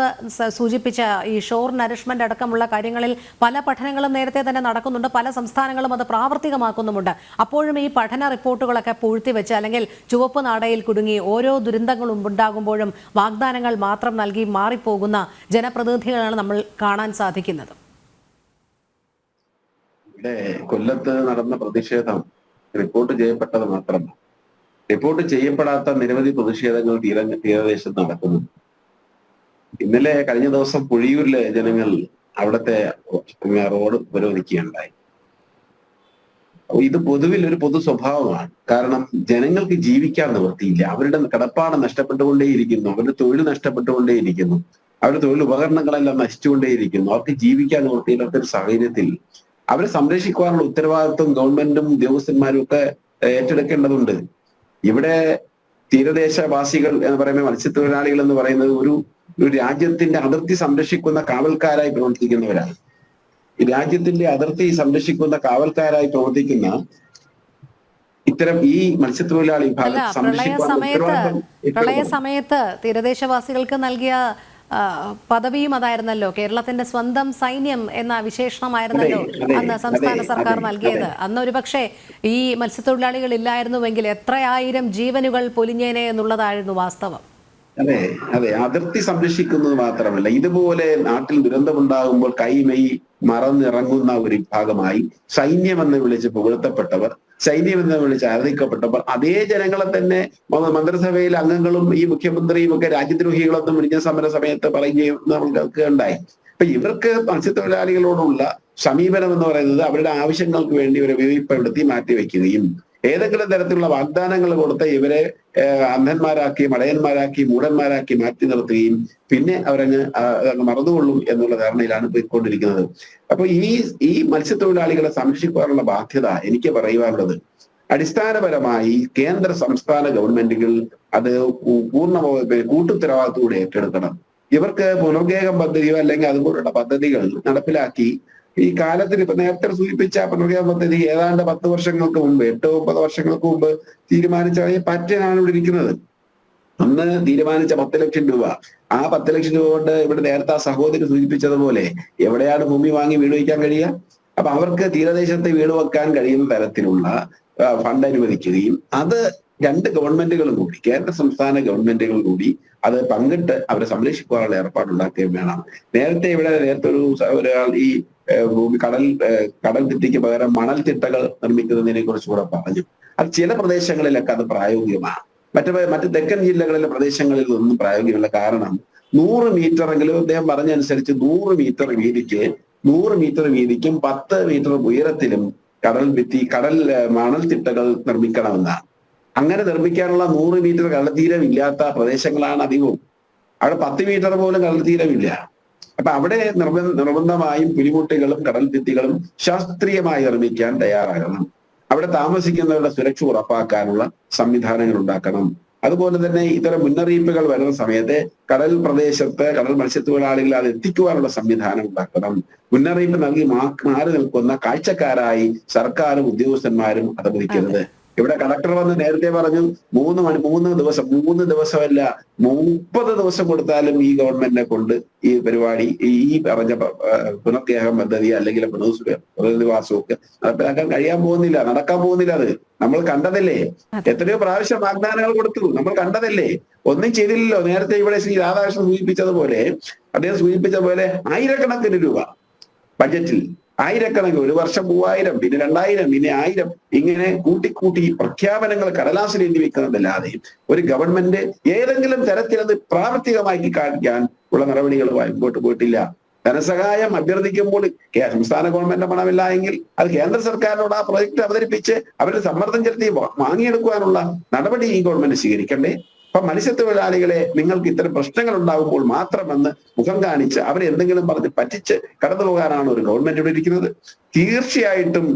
സൂചിപ്പിച്ച ഈ ഷോർ നറിഷ്മെന്റ് അടക്കമുള്ള കാര്യങ്ങളിൽ പല പഠനങ്ങളും നേരത്തെ തന്നെ നടക്കുന്നുണ്ട്. പല സംസ്ഥാനങ്ങളും അത് പ്രാവർത്തികമാക്കുന്നുമുണ്ട്. അപ്പോഴും ഈ പഠന റിപ്പോർട്ടുകളൊക്കെ പൂഴ്ത്തിവെച്ച് അല്ലെങ്കിൽ ചുവപ്പ് നാടയിൽ കുടുങ്ങി ഓരോ ദുരന്തങ്ങളും ഉണ്ടാകുമ്പോഴും വാഗ്ദാനങ്ങൾ മാത്രം നൽകി മാറിപ്പോകുന്ന ജനപ്രതിനിധികളാണ് നമ്മൾ കാണാൻ സാധിക്കുന്നത്. ഇവിടെ കൊല്ലത്ത് നടന്ന പ്രതിഷേധം റിപ്പോർട്ട് ചെയ്യപ്പെട്ടത് മാത്രമല്ല, റിപ്പോർട്ട് ചെയ്യപ്പെടാത്ത നിരവധി പ്രതിഷേധങ്ങൾ തീരദേശത്ത് നടക്കുന്നു. ഇന്നലെ കഴിഞ്ഞ ദിവസം പുഴിയൂരിലെ ജനങ്ങൾ അവിടുത്തെ റോഡ് ഉപരോധിക്കുകയുണ്ടായി. ഇത് പൊതുവിൽ ഒരു പൊതു സ്വഭാവമാണ്. കാരണം ജനങ്ങൾക്ക് ജീവിക്കാൻ നിവൃത്തിയില്ല. അവരുടെ കിടപ്പാടം നഷ്ടപ്പെട്ടുകൊണ്ടേയിരിക്കുന്നു, അവരുടെ തൊഴിൽ നഷ്ടപ്പെട്ടുകൊണ്ടേയിരിക്കുന്നു, അവരുടെ തൊഴിൽ ഉപകരണങ്ങളെല്ലാം നശിച്ചുകൊണ്ടേയിരിക്കുന്നു. അവർക്ക് ജീവിക്കാൻ നിവൃത്തിയില്ലാത്ത ഒരു സാഹചര്യത്തിൽ അവരെ സംരക്ഷിക്കുവാനുള്ള ഉത്തരവാദിത്വം ഗവൺമെന്റും ഉദ്യോഗസ്ഥന്മാരും ഒക്കെ ഏറ്റെടുക്കേണ്ടതുണ്ട്. ഇവിടെ തീരദേശവാസികൾ എന്ന് പറയുമ്പോൾ മത്സ്യത്തൊഴിലാളികൾ എന്ന് പറയുന്നത് ഒരു രാജ്യത്തിന്റെ അതിർത്തി സംരക്ഷിക്കുന്ന കാവൽക്കാരായി പ്രവർത്തിക്കുന്നവരാണ്. ഈ രാജ്യത്തിന്റെ അതിർത്തി സംരക്ഷിക്കുന്ന കാവൽക്കാരായി പ്രവർത്തിക്കുന്ന ഇത്തരം ഈ മത്സ്യത്തൊഴിലാളി പ്രളയ സമയത്ത് തീരദേശവാസികൾക്ക് നൽകിയ പദവിയും അതായിരുന്നല്ലോ. കേരളത്തിന്റെ സ്വന്തം സൈന്യം എന്ന വിശേഷണമായിരുന്നല്ലോ അന്ന് സംസ്ഥാന സർക്കാർ നൽകിയത്. അന്ന് ഒരുപക്ഷെ ഈ മത്സ്യത്തൊഴിലാളികൾ ഇല്ലായിരുന്നുവെങ്കിൽ എത്രയായിരം ജീവനുകൾ പൊലിഞ്ഞേനെ എന്നുള്ളതായിരുന്നു വാസ്തവം. അതെ അതെ, അതിർത്തി സംരക്ഷിക്കുന്നത് മാത്രമല്ല, ഇതുപോലെ നാട്ടിൽ ദുരന്തമുണ്ടാകുമ്പോൾ കൈമെയ് മറന്നിറങ്ങുന്ന ഒരു വിഭാഗമായി സൈന്യമെന്ന് വിളിച്ച് പുകഴ്ത്തപ്പെട്ടവർ, സൈന്യമെന്ന് വിളിച്ച് ആരാധിക്കപ്പെട്ടവർ, അതേ ജനങ്ങളെ തന്നെ മന്ത്രിസഭയിലെ അംഗങ്ങളും ഈ മുഖ്യമന്ത്രിയും ഒക്കെ രാജ്യദ്രോഹികളൊന്നും വിളിച്ച സമര സമയത്ത് പറയുകയും നമ്മൾക്ക് ഉണ്ടായി. അപ്പൊ ഇവർക്ക് മത്സ്യത്തൊഴിലാളികളോടുള്ള സമീപനം എന്ന് പറയുന്നത് അവരുടെ ആവശ്യങ്ങൾക്ക് വേണ്ടി ഇവരെ ഉപയോഗപ്പെടുത്തി മാറ്റിവെക്കുകയും ഏതെങ്കിലും തരത്തിലുള്ള വാഗ്ദാനങ്ങൾ കൊടുത്ത് ഇവരെ അന്ധന്മാരാക്കി, മടയന്മാരാക്കി, മൂഢന്മാരാക്കി മാറ്റി നിർത്തുകയും പിന്നെ അവരങ്ങ് മറന്നുകൊള്ളും എന്നുള്ള ധാരണയിലാണ് പോയിക്കൊണ്ടിരിക്കുന്നത്. അപ്പൊ ഈ മത്സ്യത്തൊഴിലാളികളെ സംരക്ഷിക്കാനുള്ള ബാധ്യത എനിക്ക് പറയുവാനുള്ളത്, അടിസ്ഥാനപരമായി കേന്ദ്ര സംസ്ഥാന ഗവൺമെന്റുകൾ അത് കൂട്ടുത്തരവാദിത്തത്തോടെ ഏറ്റെടുക്കണം. ഇവർക്ക് പുനർഗേഹം പദ്ധതിയോ അല്ലെങ്കിൽ അതുപോലുള്ള പദ്ധതികൾ നടപ്പിലാക്കി ഈ കാലത്തിന് ഇപ്പൊ നേരത്തെ സൂചിപ്പിച്ച പുനർഗേഹ പദ്ധതി ഏതാണ്ട് 10 വർഷങ്ങൾക്ക് മുമ്പ്, 8-9 വർഷങ്ങൾക്ക് മുമ്പ് തീരുമാനിച്ച പാറ്റേണാണ് ഇവിടെ ഇരിക്കുന്നത്. അന്ന് തീരുമാനിച്ച 10 ലക്ഷം രൂപ, ആ 10 ലക്ഷം രൂപ കൊണ്ട് ഇവിടെ നേരത്തെ ആ സഹോദരി സൂചിപ്പിച്ചതുപോലെ എവിടെയാണ് ഭൂമി വാങ്ങി വീട് വയ്ക്കാൻ കഴിയുക? അപ്പൊ അവർക്ക് തീരദേശത്ത് വീട് വെക്കാൻ കഴിയുന്ന തരത്തിലുള്ള ഫണ്ട് അനുവദിക്കുകയും അത് 2 ഗവൺമെന്റുകളും കൂടി, കേന്ദ്ര സംസ്ഥാന ഗവൺമെന്റുകൾ കൂടി അത് പങ്കിട്ട് അവരെ സംരക്ഷിക്കാനുള്ള ഏർപ്പാടുണ്ടാക്കുകയും വേണം. നേരത്തെ ഒരാൾ ഈ കടൽ തിട്ടയ്ക്ക് പകരം മണൽ തിട്ടകൾ നിർമ്മിക്കുന്നതിനെ കുറിച്ച് കൂടെ പറഞ്ഞു. അത് ചില പ്രദേശങ്ങളിലൊക്കെ അത് പ്രായോഗികമാണ്. മറ്റ് തെക്കൻ ജില്ലകളിലെ പ്രദേശങ്ങളിൽ ഒന്നും പ്രായോഗികമല്ല. കാരണം 100 മീറ്ററെങ്കിലും അദ്ദേഹം പറഞ്ഞനുസരിച്ച് 100 മീറ്റർ വീതിക്കും 10 മീറ്റർ ഉയരത്തിലും കടൽ മണൽത്തിട്ടകൾ നിർമ്മിക്കണമെന്നാണ്. അങ്ങനെ നിർമ്മിക്കാനുള്ള 100 മീറ്റർ കടൽത്തീരം ഇല്ലാത്ത പ്രദേശങ്ങളാണ് അധികവും. അവിടെ 10 മീറ്റർ പോലും കടൽത്തീരമില്ല. അപ്പൊ അവിടെ നിർബന്ധമായും പുലിമുട്ടുകളും കടൽഭിത്തികളും ശാസ്ത്രീയമായി നിർമ്മിക്കാൻ തയ്യാറാകണം. അവിടെ താമസിക്കുന്നവരുടെ സുരക്ഷ ഉറപ്പാക്കാനുള്ള സംവിധാനങ്ങൾ ഉണ്ടാക്കണം. അതുപോലെ തന്നെ ഇത്തരം മുന്നറിയിപ്പുകൾ വരുന്ന സമയത്ത് കടൽ പ്രദേശത്ത് കടൽ മത്സ്യത്തൊഴിലാളികളെ അത് എത്തിക്കുവാനുള്ള സംവിധാനം ഉണ്ടാക്കണം. മുന്നറിയിപ്പ് നൽകി മാറി നിൽക്കുന്ന കാഴ്ചക്കാരായി സർക്കാരും ഉദ്യോഗസ്ഥന്മാരും അത് വഹിക്കരുത്. ഇവിടെ കളക്ടർ വന്ന് നേരത്തെ പറഞ്ഞു 3 ദിവസമല്ല 30 ദിവസം കൊടുത്താലും ഈ ഗവൺമെന്റിനെ കൊണ്ട് ഈ പരിപാടി ഈ പറഞ്ഞ പുനർഗേഹ പദ്ധതി അല്ലെങ്കിൽ പുനരധിവാസമൊക്കെ നടപ്പിലാക്കാൻ നടക്കാൻ പോകുന്നില്ല. അത് നമ്മൾ കണ്ടതല്ലേ. എത്രയോ പ്രാവശ്യം വാഗ്ദാനങ്ങൾ കൊടുത്തു, നമ്മൾ കണ്ടതല്ലേ. ഒന്നും ചെയ്തില്ലല്ലോ. നേരത്തെ ഇവിടെ ശ്രീ രാധാകൃഷ്ണൻ അദ്ദേഹം സൂചിപ്പിച്ച പോലെ ആയിരക്കണക്കിന് രൂപ ബഡ്ജറ്റിൽ, ആയിരക്കണക്കിന്, ഒരു വർഷം 3000, പിന്നെ 2000, പിന്നെ 1000, ഇങ്ങനെ കൂട്ടി പ്രഖ്യാപനങ്ങൾ കടലാസിൽ എഴുതി വെക്കുന്നതല്ലാതെ ഒരു ഗവൺമെന്റ് ഏതെങ്കിലും തരത്തിലത് പ്രാവർത്തികമാക്കി കാണിക്കാൻ ഉള്ള നടപടികളുമായി മുമ്പോട്ട് പോയിട്ടില്ല. ധനസഹായം അഭ്യർത്ഥിക്കുമ്പോൾ സംസ്ഥാന ഗവൺമെന്റ് പണമില്ല എങ്കിൽ അത് കേന്ദ്ര സർക്കാരിനോട് ആ പ്രൊജക്ട് അവതരിപ്പിച്ച് അവരുടെ സമ്മർദ്ദം ചെലുത്തി വാങ്ങിയെടുക്കുവാനുള്ള നടപടി ഈ ഗവൺമെന്റ് സ്വീകരിക്കണ്ടേ? അപ്പൊ മത്സ്യത്തൊഴിലാളികളെ നിങ്ങൾക്ക് ഇത്തരം പ്രശ്നങ്ങൾ ഉണ്ടാകുമ്പോൾ മാത്രം വന്ന് മുഖം കാണിച്ച് അവരെ എന്തെങ്കിലും പറഞ്ഞ് പറ്റിച്ച് കടന്നു പോകാനാണ് ഒരു ഗവൺമെന്റ് ഇവിടെ ഇരിക്കുന്നത്. തീർച്ചയായിട്ടും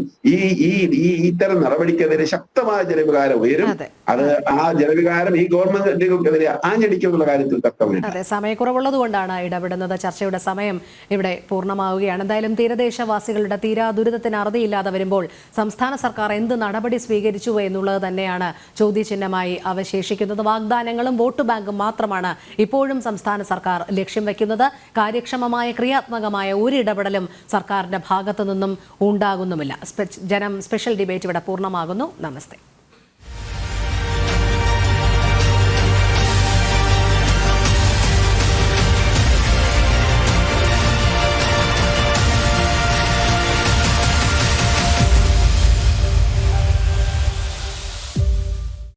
ഇത്തരം നടപടിക്കെതിരെ ശക്തമായ ജനവികാരം ഉയരും. അത് ആ ജനവികാരം ഈ ഗവൺമെന്റുകൾക്കെതിരെ ആഞ്ഞടിക്കുന്നുള്ള കാര്യത്തിൽ തർക്കമില്ല. അതെ, സമയക്കുറവുള്ളത് കൊണ്ടാണ് ഇടപെടുന്നത്. ചർച്ചയുടെ സമയം ഇവിടെ പൂർണ്ണമാവുകയാണ്. എന്തായാലും തീരദേശവാസികളുടെ ദുരിതത്തിന് അറുതിയില്ലാതെ വരുമ്പോൾ സംസ്ഥാന സർക്കാർ എന്ത് നടപടി സ്വീകരിച്ചു എന്നുള്ളത് തന്നെയാണ് ചോദ്യചിഹ്നമായി അവശേഷിക്കുന്നത്. വാഗ്ദാനങ്ങളും വോട്ട് ബാങ്കും മാത്രമാണ് ഇപ്പോഴും സംസ്ഥാന സർക്കാർ ലക്ഷ്യം വയ്ക്കുന്നത്. കാര്യക്ഷമമായ ക്രിയാത്മകമായ ഒരു ഇടപെടലും സർക്കാരിന്റെ ഭാഗത്തു നിന്നും ഉണ്ടാകുന്നുമില്ല. ജനം സ്പെഷ്യൽ ഡിബേറ്റ് ഇവിടെ പൂർണ്ണമാകുന്നു. നമസ്തേ.